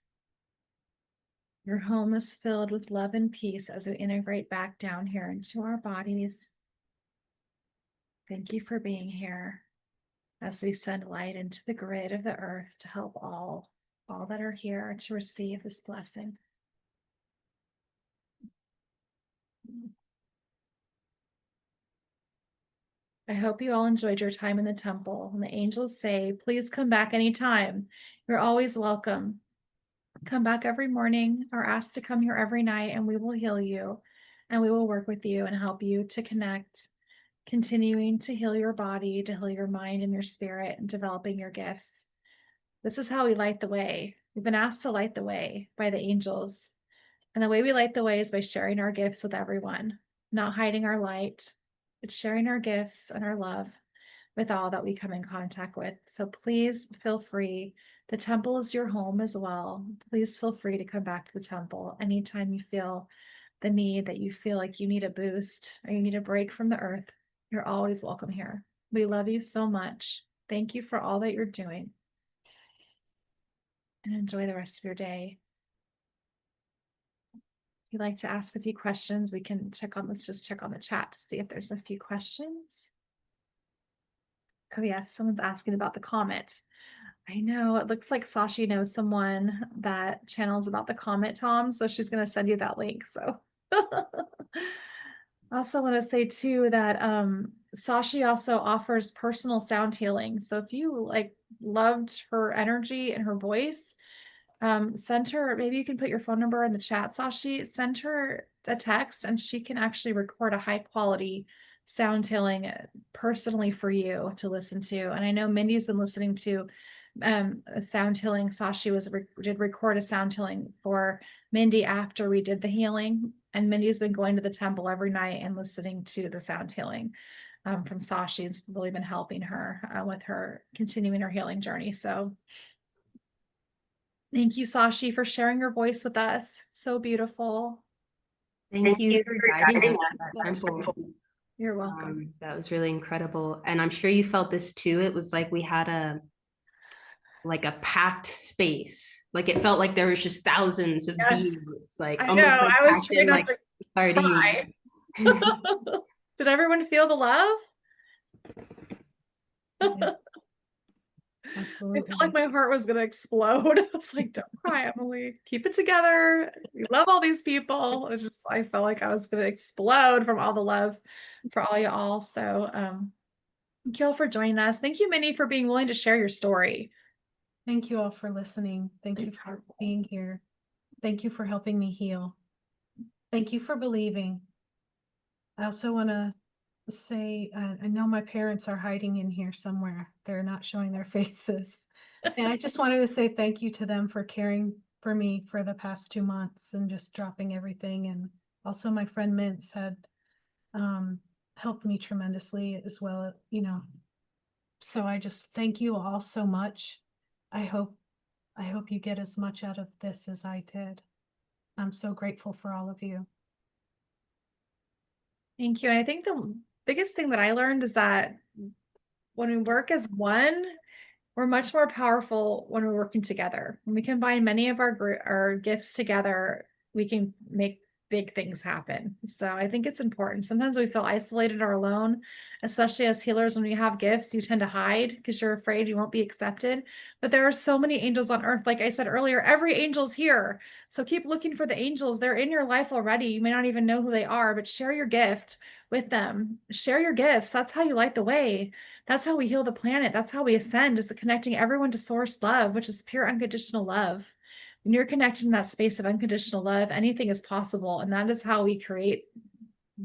Your home is filled with love and peace as we integrate back down here into our bodies. Thank you for being here as we send light into the grid of the earth to help all that are here to receive this blessing. I hope you all enjoyed your time in the temple. And the angels say, please come back anytime. You're always welcome. Come back every morning or ask to come here every night and we will heal you and we will work with you and help you to connect, continuing to heal your body, to heal your mind and your spirit and developing your gifts. This is how we light the way. We've been asked to light the way by the angels. And the way we light the way is by sharing our gifts with everyone, not hiding our light, but sharing our gifts and our love with all that we come in contact with. So please feel free. The temple is your home as well. Please feel free to come back to the temple anytime you feel the need, that you feel like you need a boost or you need a break from the earth. You're always welcome here. We love you so much. Thank you for all that you're doing. And enjoy the rest of your day. If you'd like to ask a few questions, we can check on this, just check on the chat to see if there's a few questions. Oh yes, someone's asking about the comet. I know, it looks like Sashi knows someone that channels about the comet, Tom, so she's going to send you that link. So I also want to say too that Sashi also offers personal sound healing. So if you loved her energy and her voice, send her, maybe you can put your phone number in the chat, Sashi, send her a text and she can actually record a high quality sound healing personally for you to listen to. And I know Mindy's been listening to a sound healing. Sashi did record a sound healing for Mindy after we did the healing. And Mindy's been going to the temple every night and listening to the sound healing from Sashi. It's really been helping her with her continuing her healing journey. So thank you, Sashi, for sharing your voice with us. So beautiful. Thank you for guiding us to that temple. You're welcome. That was really incredible. And I'm sure you felt this too. It was like we had a packed space. Like it felt like there was just thousands of beings. Like I know, I was trying not to sardines. Did everyone feel the love? Yeah. Absolutely. I felt like my heart was going to explode. I was like, don't cry, Emily. Keep it together. We love all these people. I felt like I was going to explode from all the love for all y'all. So thank you all for joining us. Thank you, Minnie, for being willing to share your story. Thank you all for listening. Thank you for being here. Thank you for helping me heal. Thank you for believing. I also want to say, I know my parents are hiding in here somewhere. They're not showing their faces. And I just wanted to say thank you to them for caring for me for the past 2 months and just dropping everything. And also my friend Mintz had helped me tremendously as well, you know. So I just thank you all so much. I hope you get as much out of this as I did. I'm so grateful for all of you. Thank you. And I think the biggest thing that I learned is that when we work as one, we're much more powerful when we're working together. When we combine many of our gifts together, we can make big things happen. So I think it's important. Sometimes we feel isolated or alone, especially as healers. When we have gifts, you tend to hide because you're afraid you won't be accepted. But there are so many angels on earth. Like I said earlier, every angel's here. So keep looking for the angels. They're in your life already. You may not even know who they are, but share your gift with them. Share your gifts. That's how you light the way. That's how we heal the planet. That's how we ascend, is connecting everyone to source love, which is pure unconditional love. When you're connected in that space of unconditional love, anything is possible. And that is how we create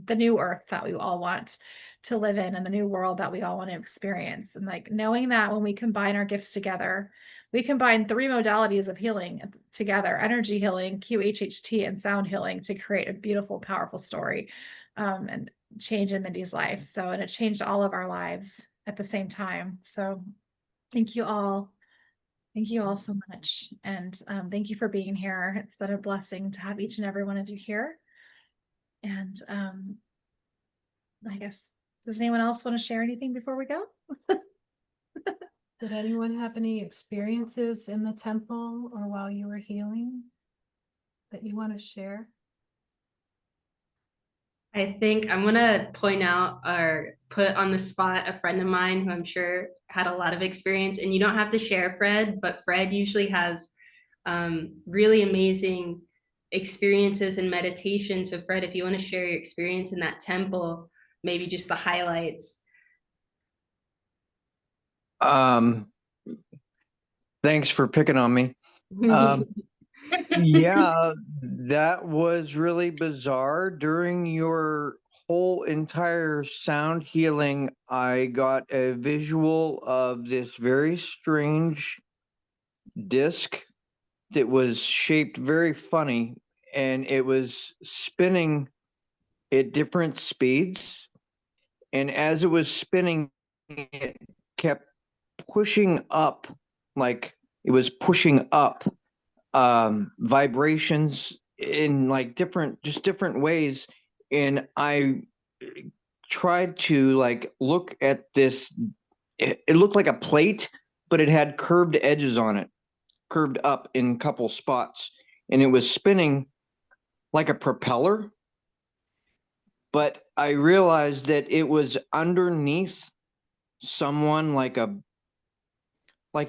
the new earth that we all want to live in and the new world that we all want to experience. And like knowing that when we combine our gifts together, we combine 3 modalities of healing together: energy healing, QHHT, and sound healing, to create a beautiful, powerful story and change in Mindy's life. So, and it changed all of our lives at the same time. So thank you all. Thank you all so much. And thank you for being here. It's been a blessing to have each and every one of you here. And I guess, does anyone else want to share anything before we go? Did anyone have any experiences in the temple or while you were healing that you want to share? I think I'm gonna point out or put on the spot a friend of mine who I'm sure had a lot of experience. And you don't have to share Fred, but Fred usually has really amazing experiences in meditation. So Fred, if you want to share your experience in that temple, maybe just the highlights. Thanks for picking on me. Yeah, that was really bizarre. During your whole entire sound healing, I got a visual of this very strange disc that was shaped very funny, and it was spinning at different speeds. And as it was spinning, it kept pushing up, like it was pushing up vibrations in like different ways. And I tried to like look at this. It looked like a plate, but it had curved edges on it, curved up in a couple spots, and it was spinning like a propeller. But I realized that it was underneath someone, like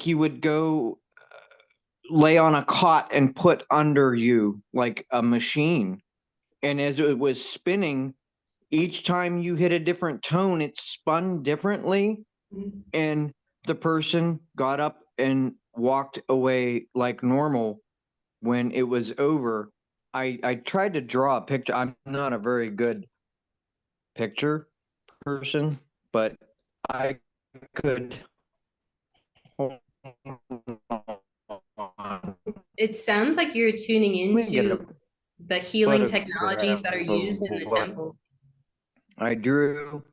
you would go lay on a cot and put under you, like a machine. And as it was spinning, each time you hit a different tone, it spun differently. And the person got up and walked away like normal when it was over. I tried to draw a picture. I'm not a very good picture person, but I could. It sounds like you're tuning into the healing technologies that are used in the temple. I drew,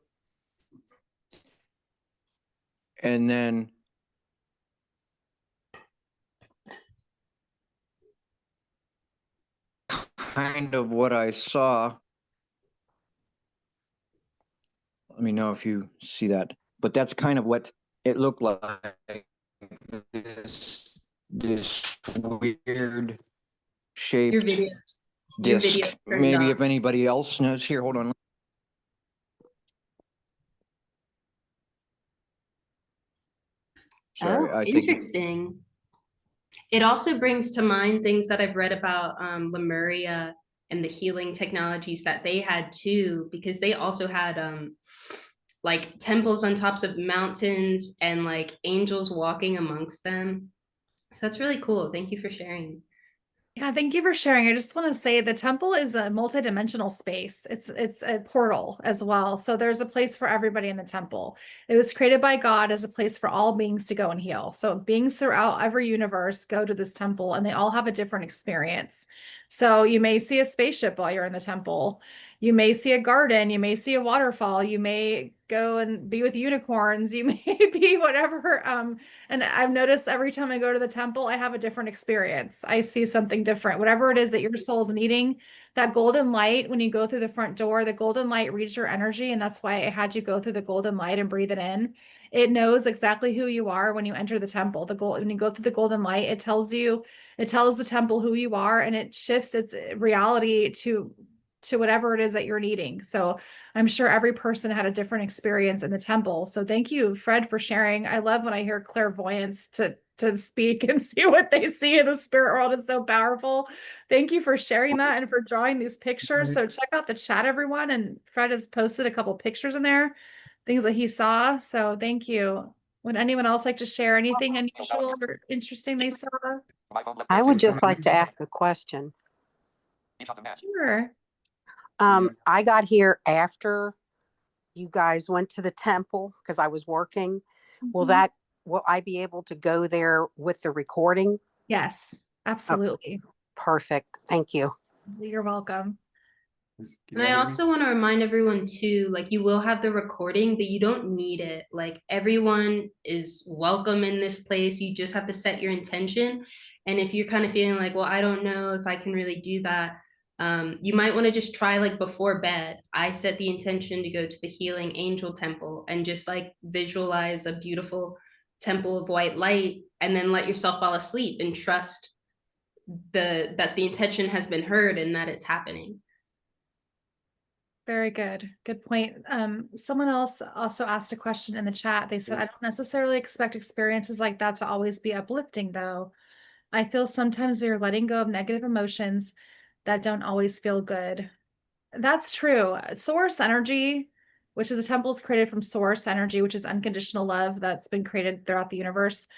and then kind of what I saw. Let me know if you see that, but that's kind of what it looked like. This weird shaped disc. Maybe if anybody else knows, here, hold on. Sorry, Oh, interesting. It also brings to mind things that I've read about Lemuria and the healing technologies that they had too, because they also had like temples on tops of mountains and like angels walking amongst them. So that's really cool. Thank you for sharing. Yeah, thank you for sharing. I just want to say the temple is a multidimensional space. It's a portal as well. So there's a place for everybody in the temple. It was created by God as a place for all beings to go and heal. So beings throughout every universe go to this temple and they all have a different experience. So you may see a spaceship while you're in the temple. You may see a garden, you may see a waterfall, you may go and be with unicorns, you may be whatever. And I've noticed every time I go to the temple, I have a different experience. I see something different. Whatever it is that your soul's needing, that golden light, when you go through the front door, the golden light reads your energy. And that's why I had you go through the golden light and breathe it in. It knows exactly who you are when you enter the temple. When you go through the golden light, it tells the temple who you are, and it shifts its reality to whatever it is that you're needing. So I'm sure every person had a different experience in the temple. So thank you, Fred, for sharing. I love when I hear clairvoyance to speak and see what they see in the spirit world. It's so powerful. Thank you for sharing that and for drawing these pictures. So check out the chat, everyone. And Fred has posted a couple pictures in there, things that he saw. So thank you. Would anyone else like to share anything unusual or interesting they saw? I would just like to ask a question. Sure. I got here after you guys went to the temple because I was working. Mhm. Will I be able to go there with the recording? Yes, absolutely. Perfect. Thank you. You're welcome. And I also want to remind everyone too, like you will have the recording, but you don't need it. Like everyone is welcome in this place. You just have to set your intention. And if you're kind of feeling like, well, I don't know if I can really do that, you might want to just try like before bed. I set the intention to go to the Healing Angel Temple and just like visualize a beautiful temple of white light, and then let yourself fall asleep and trust that the intention has been heard and that it's happening. Very good. Good point. Someone else also asked a question in the chat. They said, I don't necessarily expect experiences like that to always be uplifting, though. I feel sometimes we are letting go of negative emotions that don't always feel good. That's true. Source energy, which is the temple, is created from source energy, which is unconditional love that's been created throughout the universe.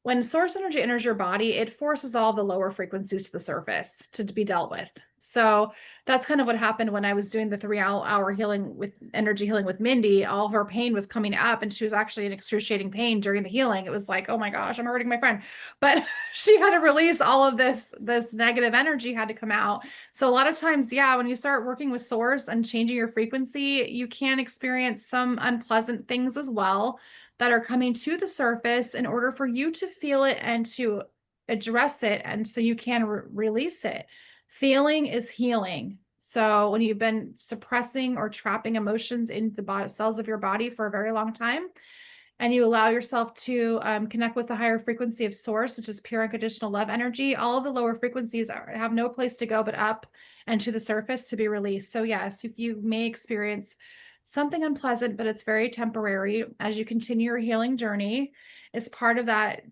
When source energy enters your body, it forces all the lower frequencies to the surface to be dealt with. So that's kind of what happened when I was doing the 3 hour healing with energy healing with Mindy. All of her pain was coming up, and she was actually in excruciating pain during the healing. It was like, oh my gosh, I'm hurting my friend. But she had to release all of this negative energy had to come out. So a lot of times, yeah, when you start working with source and changing your frequency, you can experience some unpleasant things as well that are coming to the surface in order for you to feel it and to address it, and so you can release it. Feeling is healing. So when you've been suppressing or trapping emotions in the body cells of your body for a very long time, and you allow yourself to connect with the higher frequency of source, which is pure unconditional love energy, all of the lower frequencies have no place to go but up and to the surface to be released. So yes, you may experience something unpleasant, but it's very temporary as you continue your healing journey. It's part of that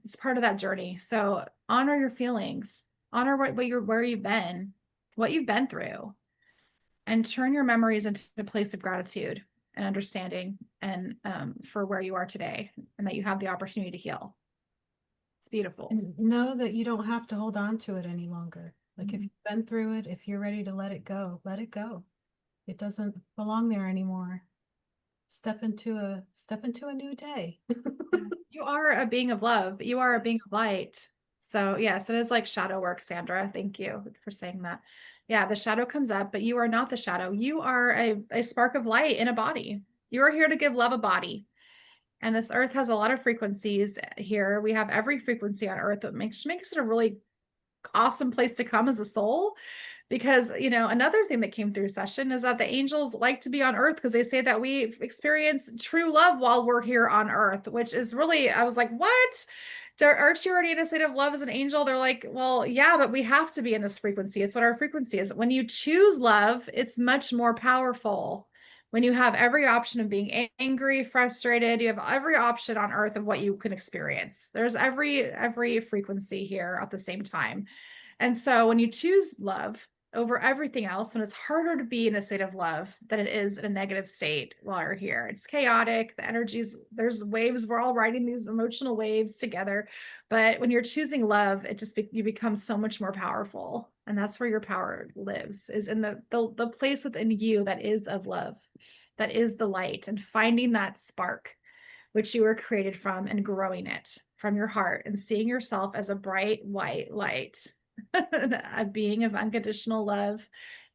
journey. So honor your feelings, honor where you've been, what you've been through, and turn your memories into a place of gratitude and understanding, and for where you are today, and that you have the opportunity to heal. It's beautiful. And know that you don't have to hold on to it any longer. Like if you've been through it, if you're ready to let it go, let it go. It doesn't belong there anymore. Step into a new day. You are a being of love. You are a being of light. So yes, it is like shadow work, Sandra. Thank you for saying that. Yeah, the shadow comes up, but you are not the shadow. You are a spark of light in a body. You are here to give love a body. And this earth has a lot of frequencies here. We have every frequency on earth that makes it a really awesome place to come as a soul. Because, another thing that came through session is that the angels like to be on earth because they say that we experience true love while we're here on earth, which is really, I was like, what? Aren't you already in a state of love as an angel? They're like, well, yeah, but we have to be in this frequency. It's what our frequency is. When you choose love, it's much more powerful. When you have every option of being angry, frustrated, you have every option on earth of what you can experience. There's every frequency here at the same time. And so when you choose love, over everything else, and it's harder to be in a state of love than it is in a negative state while you're here. It's chaotic. The energies, there's waves. We're all riding these emotional waves together. But when you're choosing love, it just you become so much more powerful. And that's where your power lives, is in the place within you that is of love, that is the light, and finding that spark which you were created from and growing it from your heart and seeing yourself as a bright white light, a being of unconditional love.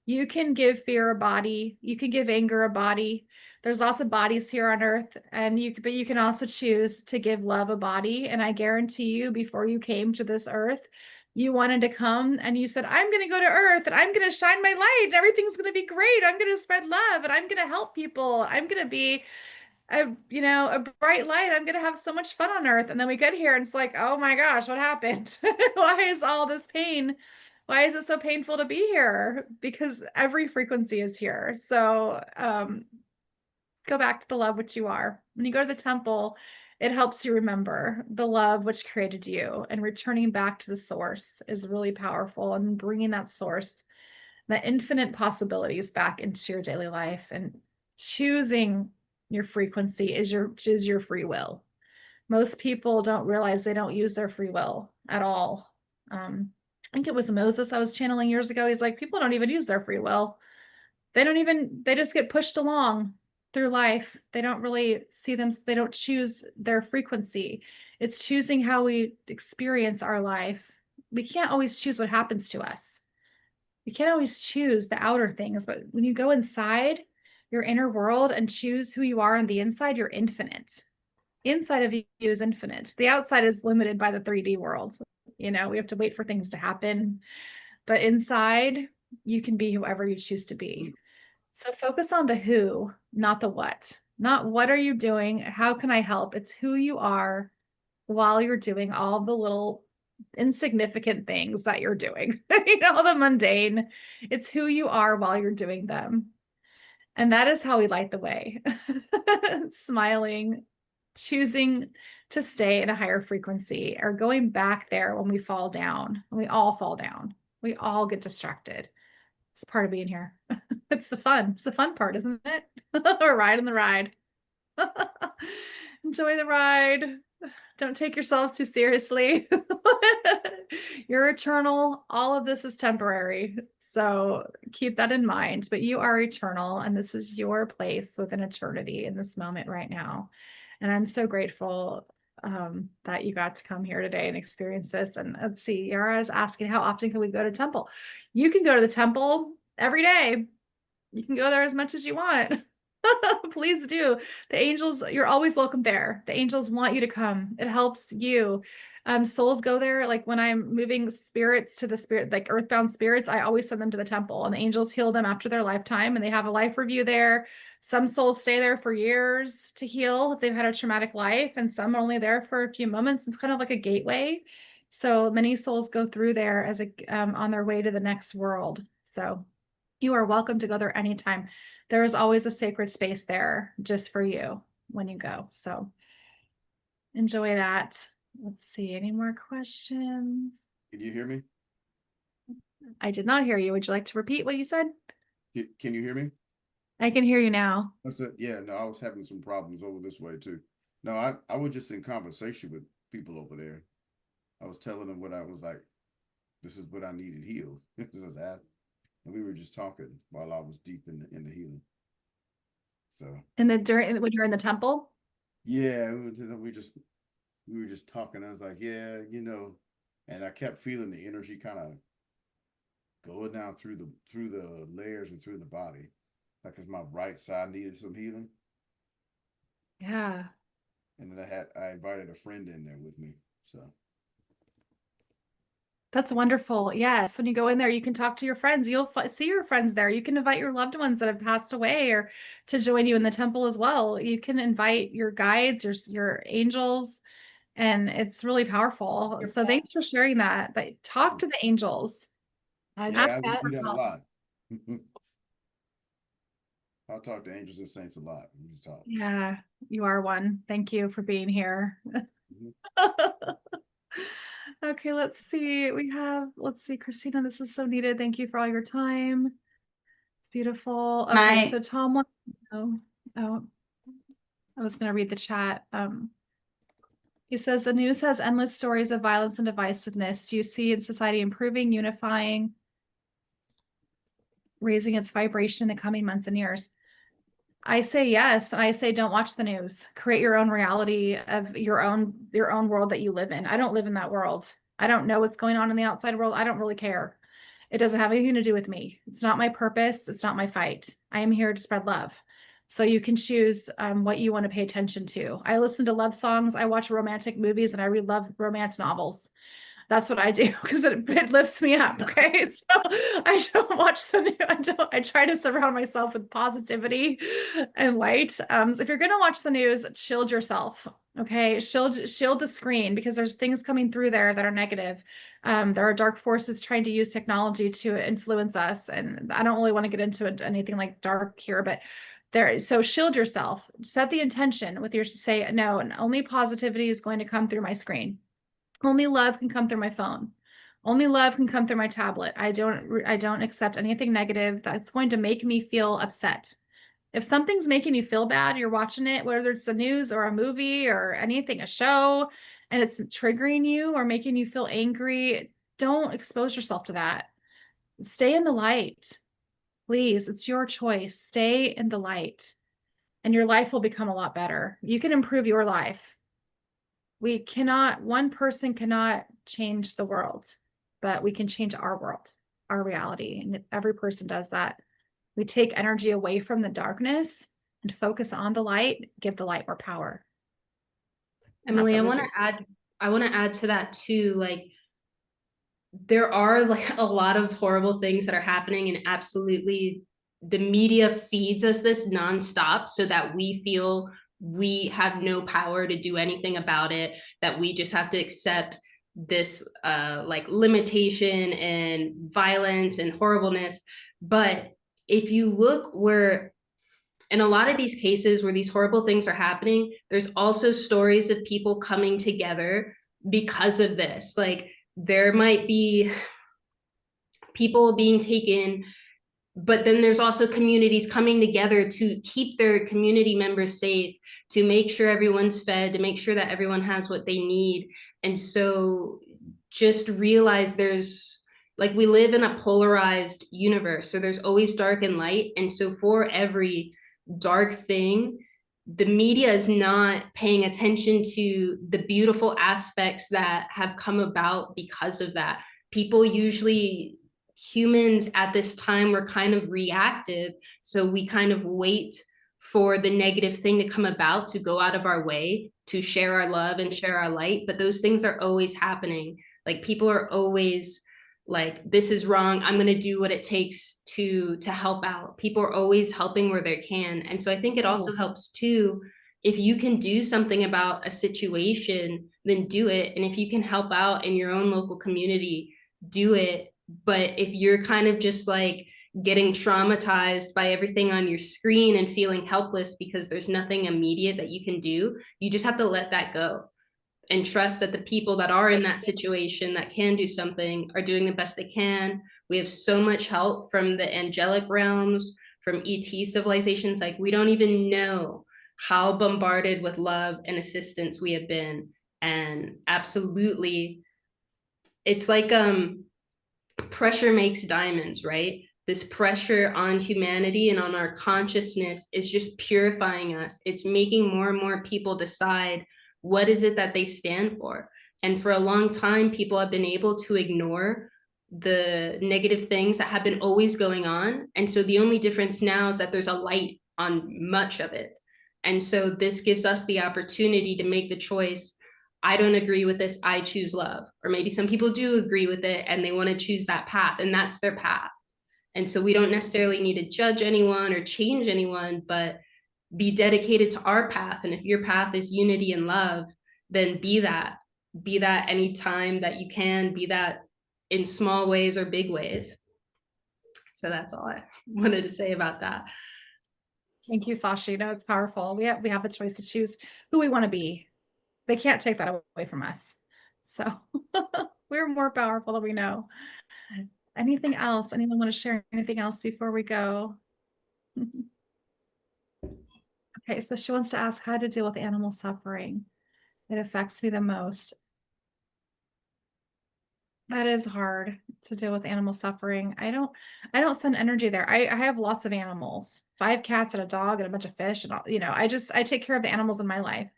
You can give fear a body. You can give anger a body. There's lots of bodies here on earth, and but you can also choose to give love a body. And I guarantee you, before you came to this earth, you wanted to come and you said, I'm going to go to earth and I'm going to shine my light and everything's going to be great. I'm going to spread love and I'm going to help people. I'm going to be a bright light. I'm going to have so much fun on earth. And then we get here and it's like, oh my gosh, what happened? Why is all this pain? Why is it so painful to be here? Because every frequency is here. So go back to the love which you are. When you go to the temple, it helps you remember the love which created you, and returning back to the source is really powerful, and bringing that source, the infinite possibilities back into your daily life, and choosing your frequency is your free will. Most people don't realize they don't use their free will at all. I think it was Moses I was channeling years ago. He's like, people don't even use their free will. They just get pushed along through life. They don't really see them. They don't choose their frequency. It's choosing how we experience our life. We can't always choose what happens to us. We can't always choose the outer things, but when you go inside your inner world and choose who you are on the inside, you're infinite. Inside of you is infinite. The outside is limited by the 3D world. We have to wait for things to happen. But inside, you can be whoever you choose to be. So focus on the who, not the what. Not what are you doing? How can I help? It's who you are while you're doing all the little insignificant things that you're doing, the mundane. It's who you are while you're doing them. And that is how we light the way. Smiling, choosing to stay in a higher frequency, or going back there when we fall down. We all fall down. We all get distracted. It's part of being here. It's the fun. It's the fun part, isn't it? We're riding the ride. Enjoy the ride. Don't take yourself too seriously. You're eternal. All of this is temporary. So keep that in mind. But you are eternal, and this is your place within eternity in this moment right now. And I'm so grateful that you got to come here today and experience this. And let's see, Yara is asking, how often can we go to temple? You can go to the temple every day. You can go there as much as you want. Please do. The angels, you're always welcome there. The angels want you to come. It helps you. Souls go there. Like when I'm moving spirits to the spirit, like earthbound spirits, I always send them to the temple, and the angels heal them after their lifetime, and they have a life review there. Some souls stay there for years to heal if they've had a traumatic life, and some are only there for a few moments. It's kind of like a gateway. So many souls go through there as on their way to the next world. So you are welcome to go there anytime. There is always a sacred space there just for you when you go. So enjoy that. Let's see, any more questions? Can you hear me? I did not hear you. Would you like to repeat what you said? Can you hear me? I can hear you now. That's it. Yeah, no, I was having some problems over this way too. No, I was just in conversation with people over there. I was telling them what I was like, this is what I needed healed. And we were just talking while I was deep in the healing. So And then when you're in the temple? yeah, we were just talking. I was like, yeah, and I kept feeling the energy kind of going down through the layers and through the body. Like as my right side needed some healing. Yeah. And then I invited a friend in there with me. So that's wonderful. Yes. When you go in there, you can talk to your friends. You'll see your friends there. You can invite your loved ones that have passed away or to join you in the temple as well. You can invite your guides, your angels, and it's really powerful. So thanks for sharing that. But talk to the angels. I do that a lot. I'll talk to angels and saints a lot. Yeah, you are one. Thank you for being here. Okay, let's see. Let's see, Christina, this is so needed. Thank you for all your time. It's beautiful. Okay, so Tom wants to know. Oh, I was going to read the chat. He says the news has endless stories of violence and divisiveness. Do you see in society improving, unifying, raising its vibration in the coming months and years? I say yes, and I say don't watch the news. Create your own reality of your own world that you live in. I don't live in that world. I don't know what's going on in the outside world. I don't really care. It doesn't have anything to do with me. It's not my purpose. It's not my fight. I am here to spread love. So you can choose what you want to pay attention to. I listen to love songs. I watch romantic movies, and I read love romance novels. That's what I do because it lifts me up. Okay. So I don't watch the news. I try to surround myself with positivity and light. So if you're going to watch the news, shield yourself. Okay. Shield the screen because there's things coming through there that are negative. There are dark forces trying to use technology to influence us. And I don't really want to get into anything like dark here, but so shield yourself, set the intention with your say, no, and only positivity is going to come through my screen. Only love can come through my phone. Only love can come through my tablet. I don't accept anything negative that's going to make me feel upset. If something's making you feel bad, you're watching it, whether it's the news or a movie or anything, a show, and it's triggering you or making you feel angry, don't expose yourself to that. Stay in the light. Please, it's your choice. Stay in the light and your life will become a lot better. You can improve your life. One person cannot change the world, but we can change our world, our reality. And if every person does that, we take energy away from the darkness and focus on the light, give the light more power. Emily, I want to add to that too. Like, there are like a lot of horrible things that are happening, and absolutely the media feeds us this nonstop so that we feel we have no power to do anything about it, that we just have to accept this like limitation and violence and horribleness. But if you look where in a lot of these cases where these horrible things are happening, there's also stories of people coming together because of this. Like, there might be people being taken, but then there's also communities coming together to keep their community members safe, to make sure everyone's fed, to make sure that everyone has what they need. And so just realize we live in a polarized universe, so there's always dark and light. And so for every dark thing, the media is not paying attention to the beautiful aspects that have come about because of that. Humans at this time were kind of reactive, so we kind of wait for the negative thing to come about to go out of our way to share our love and share our light. But those things are always happening. Like, people are always like, this is wrong, I'm going to do what it takes to help out. People are always helping where they can. And so I think it also helps too, if you can do something about a situation, then do it. And if you can help out in your own local community, do it. But if you're kind of just like getting traumatized by everything on your screen and feeling helpless because there's nothing immediate that you can do, you just have to let that go and trust that the people that are in that situation that can do something are doing the best they can. We have so much help from the angelic realms, from ET civilizations. Like, we don't even know how bombarded with love and assistance we have been. And absolutely, it's like pressure makes diamonds, right? This pressure on humanity and on our consciousness is just purifying us. It's making more and more people decide what is it that they stand for. And for a long time, people have been able to ignore the negative things that have been always going on. And so the only difference now is that there's a light on much of it. And so this gives us the opportunity to make the choice. I don't agree with this, I choose love. Or maybe some people do agree with it and they want to choose that path, and that's their path. And so we don't necessarily need to judge anyone or change anyone, but be dedicated to our path. And if your path is unity and love, then be that anytime that you can, be that in small ways or big ways. So that's all I wanted to say about that. Thank you, Sashi. No, it's powerful. We have the choice to choose who we want to be. They can't take that away from us. So We're more powerful than we know. Anything else? Anyone want to share anything else before we go? Okay, so she wants to ask how to deal with animal suffering. It affects me the most. That is hard to deal with animal suffering. I don't send energy there. I have lots of animals, 5 cats and a dog and a bunch of fish and all, I take care of the animals in my life.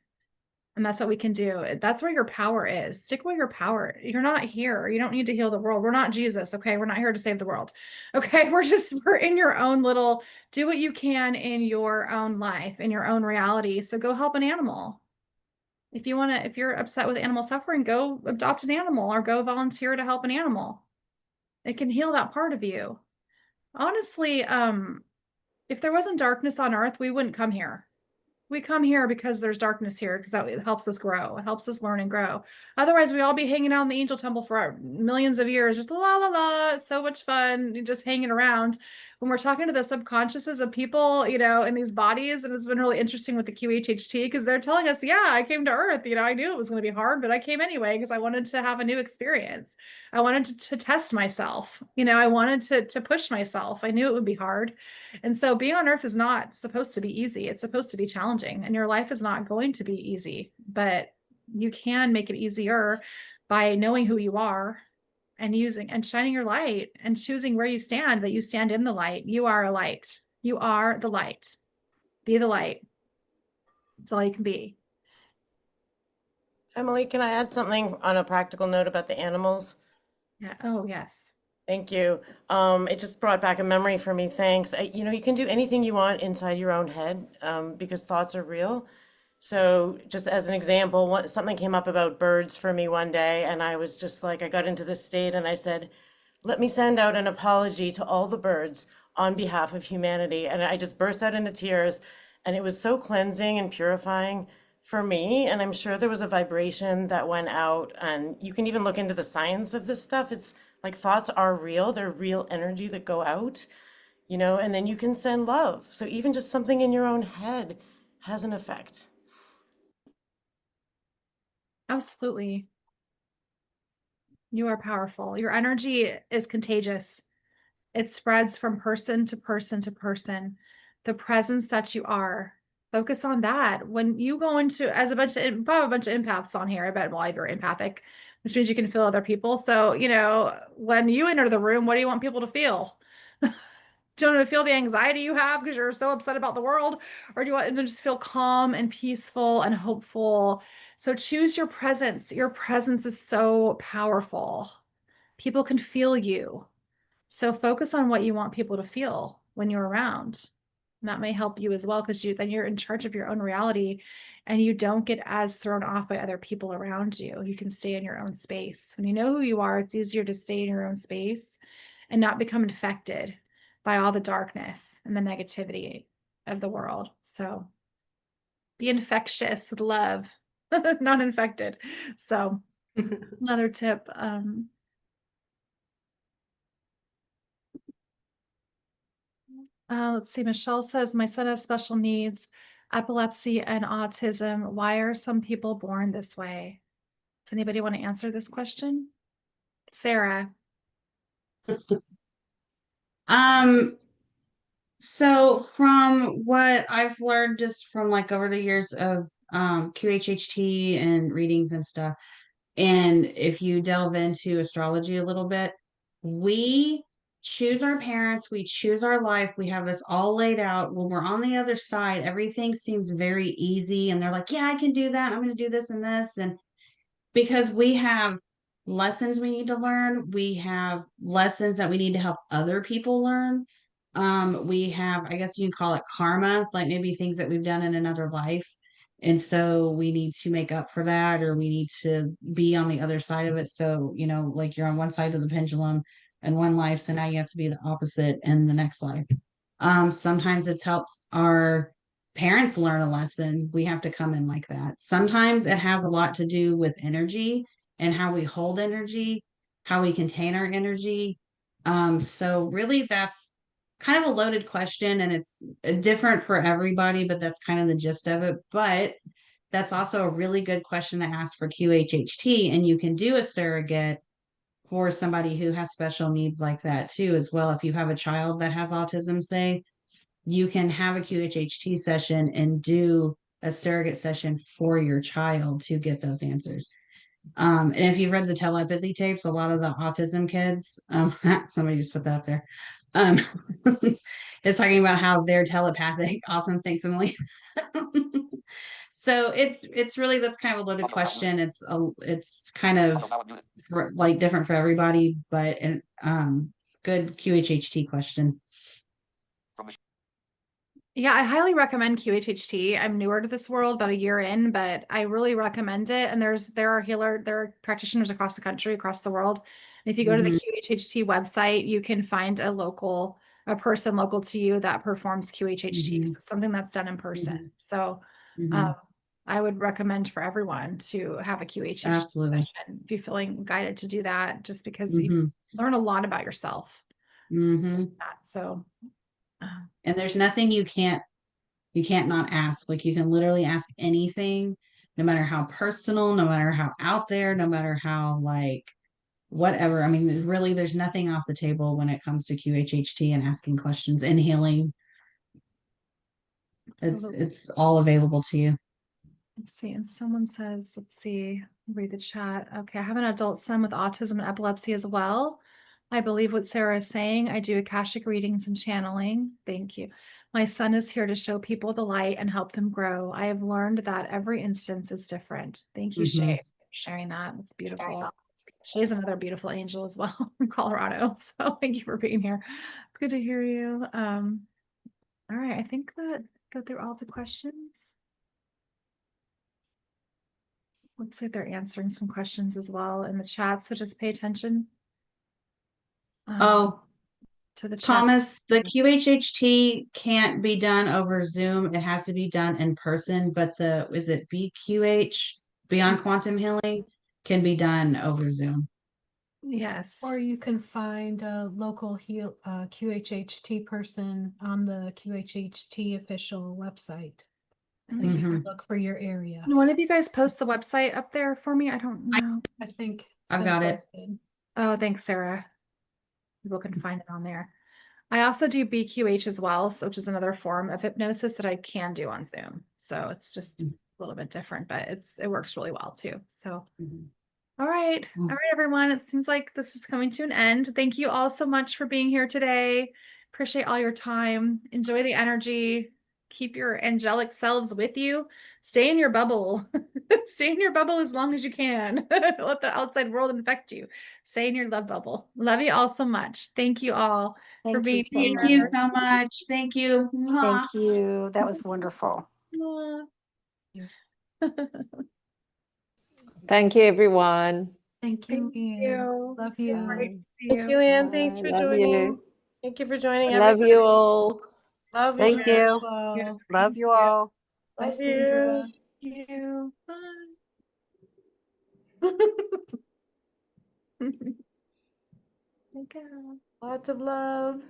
And that's what we can do. That's where your power is. Stick where your power. You're not here. You don't need to heal the world. We're not Jesus. Okay. We're not here to save the world. Okay. We're in your own little, do what you can in your own life, in your own reality. So go help an animal. If you're upset with animal suffering, go adopt an animal or go volunteer to help an animal. It can heal that part of you. Honestly, if there wasn't darkness on earth, we wouldn't come here. We come here because there's darkness here, because it helps us grow. It helps us learn and grow. Otherwise, we all be hanging out in the Angel Temple for millions of years, just la la la. It's so much fun, just hanging around. When we're talking to the subconsciouses of people, in these bodies, and it's been really interesting with the QHHT because they're telling us, yeah, I came to Earth. I knew it was going to be hard, but I came anyway because I wanted to have a new experience. I wanted to test myself. I wanted to push myself. I knew it would be hard. And so being on earth is not supposed to be easy. It's supposed to be challenging, and your life is not going to be easy, but you can make it easier by knowing who you are and using and shining your light and choosing where you stand, that you stand in the light. You are a light. You are the light. Be the light. That's all you can be. Emily, can I add something on a practical note about the animals? Yeah. Oh, yes. Thank you. It just brought back a memory for me. Thanks. You can do anything you want inside your own head, because thoughts are real. So just as an example, something came up about birds for me one day, and I was just like, I got into this state and I said, let me send out an apology to all the birds on behalf of humanity. And I just burst out into tears, and it was so cleansing and purifying for me. And I'm sure there was a vibration that went out, and you can even look into the science of this stuff. It's like thoughts are real, they're real energy that go out, and then you can send love. So even just something in your own head has an effect. Absolutely. You are powerful. Your energy is contagious. It spreads from person to person to person. The presence that you are, focus on that. When you go into, as a bunch of empaths on here, I bet, well, you're empathic, which means you can feel other people. So, when you enter the room, what do you want people to feel? Do you want to feel the anxiety you have because you're so upset about the world? Or do you want them to just feel calm and peaceful and hopeful? So choose your presence. Your presence is so powerful. People can feel you. So focus on what you want people to feel when you're around. And that may help you as well, because then you're in charge of your own reality and you don't get as thrown off by other people around you. You can stay in your own space. When you know who you are, it's easier to stay in your own space and not become infected by all the darkness and the negativity of the world. So be infectious with love, not infected. So another tip. Let's see. Michelle says, my son has special needs, epilepsy and autism. Why are some people born this way? Does anybody want to answer this question? Sarah. So from what I've learned just from like over the years of QHHT and readings and stuff, and if you delve into astrology a little bit, we choose our parents, we choose our life, we have this all laid out. When we're on the other side, everything seems very easy, and they're like, yeah, I can do that. I'm going to do this and this. And because we have lessons we need to learn, we have lessons that we need to help other people learn. We have, I guess you can call it karma, like maybe things that we've done in another life. And so we need to make up for that, or we need to be on the other side of it. So, like you're on one side of the pendulum in one life. So now you have to be the opposite in the next life. Sometimes it's helped our parents learn a lesson. We have to come in like that. Sometimes it has a lot to do with energy and how we hold energy, how we contain our energy. So really that's kind of a loaded question, and it's different for everybody, but that's kind of the gist of it. But that's also a really good question to ask for QHHT, and you can do a surrogate for somebody who has special needs like that too, as well. If you have a child that has autism, say, you can have a QHHT session and do a surrogate session for your child to get those answers. And if you've read the telepathy tapes, a lot of the autism kids, somebody just put that up there, um, is talking about how they're telepathic. Awesome. Thanks, Emily. So it's really, that's kind of a loaded question. It's kind of like different for everybody, but good QHHT question. Yeah, I highly recommend QHHT. I'm newer to this world, about a year in, but I really recommend it. And there are practitioners across the country, across the world. And if you go to the QHHT website, you can find a person local to you that performs QHHT. It's something that's done in person. So I would recommend for everyone to have a QHHT Absolutely session, be feeling guided to do that, just because you learn a lot about yourself. So and there's nothing you can't not ask. Like, you can literally ask anything, no matter how personal, no matter how out there, no matter how like whatever. I mean, really, there's nothing off the table when it comes to QHHT and asking questions and healing. It's all available to you. Let's see. And someone says, let's see, read the chat. Okay, I have an adult son with autism and epilepsy as well. I believe what Sarah is saying. I do Akashic readings and channeling. Thank you. My son is here to show people the light and help them grow. I have learned that every instance is different. Thank you, Shay, for sharing that. That's beautiful. Shay's another beautiful angel as well from Colorado. So thank you for being here. It's good to hear you. All right, I think that go through all the questions. Looks like they're answering some questions as well in the chat, so just pay attention. To the chat. Thomas, the QHHT can't be done over Zoom. It has to be done in person, but is it BQH, Beyond Quantum Healing, can be done over Zoom. Yes. Or you can find a local QHHT person on the QHHT official website. You can look for your area. One of you guys post the website up there for me? I don't know. I think I've got it. Oh, thanks, Sarah. People can find it on there. I also do BQH as well, which is another form of hypnosis that I can do on Zoom. So it's just a little bit different, but it works really well too. So all right. All right, everyone. It seems like this is coming to an end. Thank you all so much for being here today. Appreciate all your time. Enjoy the energy. Keep your angelic selves with you. Stay in your bubble. Stay in your bubble as long as you can. Let the outside world infect you. Stay in your love bubble. Love you all so much. Thank you all for being here. Thank you so much. Thank you. Thank you. That was wonderful. Thank you, everyone. Thank you. Thank you. Love So you. great to see Thank you, Anne. Thanks for Love joining. you. Thank you for joining, Love everybody. you all. Love Thank you. Well, Love you all. bye, Love Sandra. Thank you. Bye. Lots of love.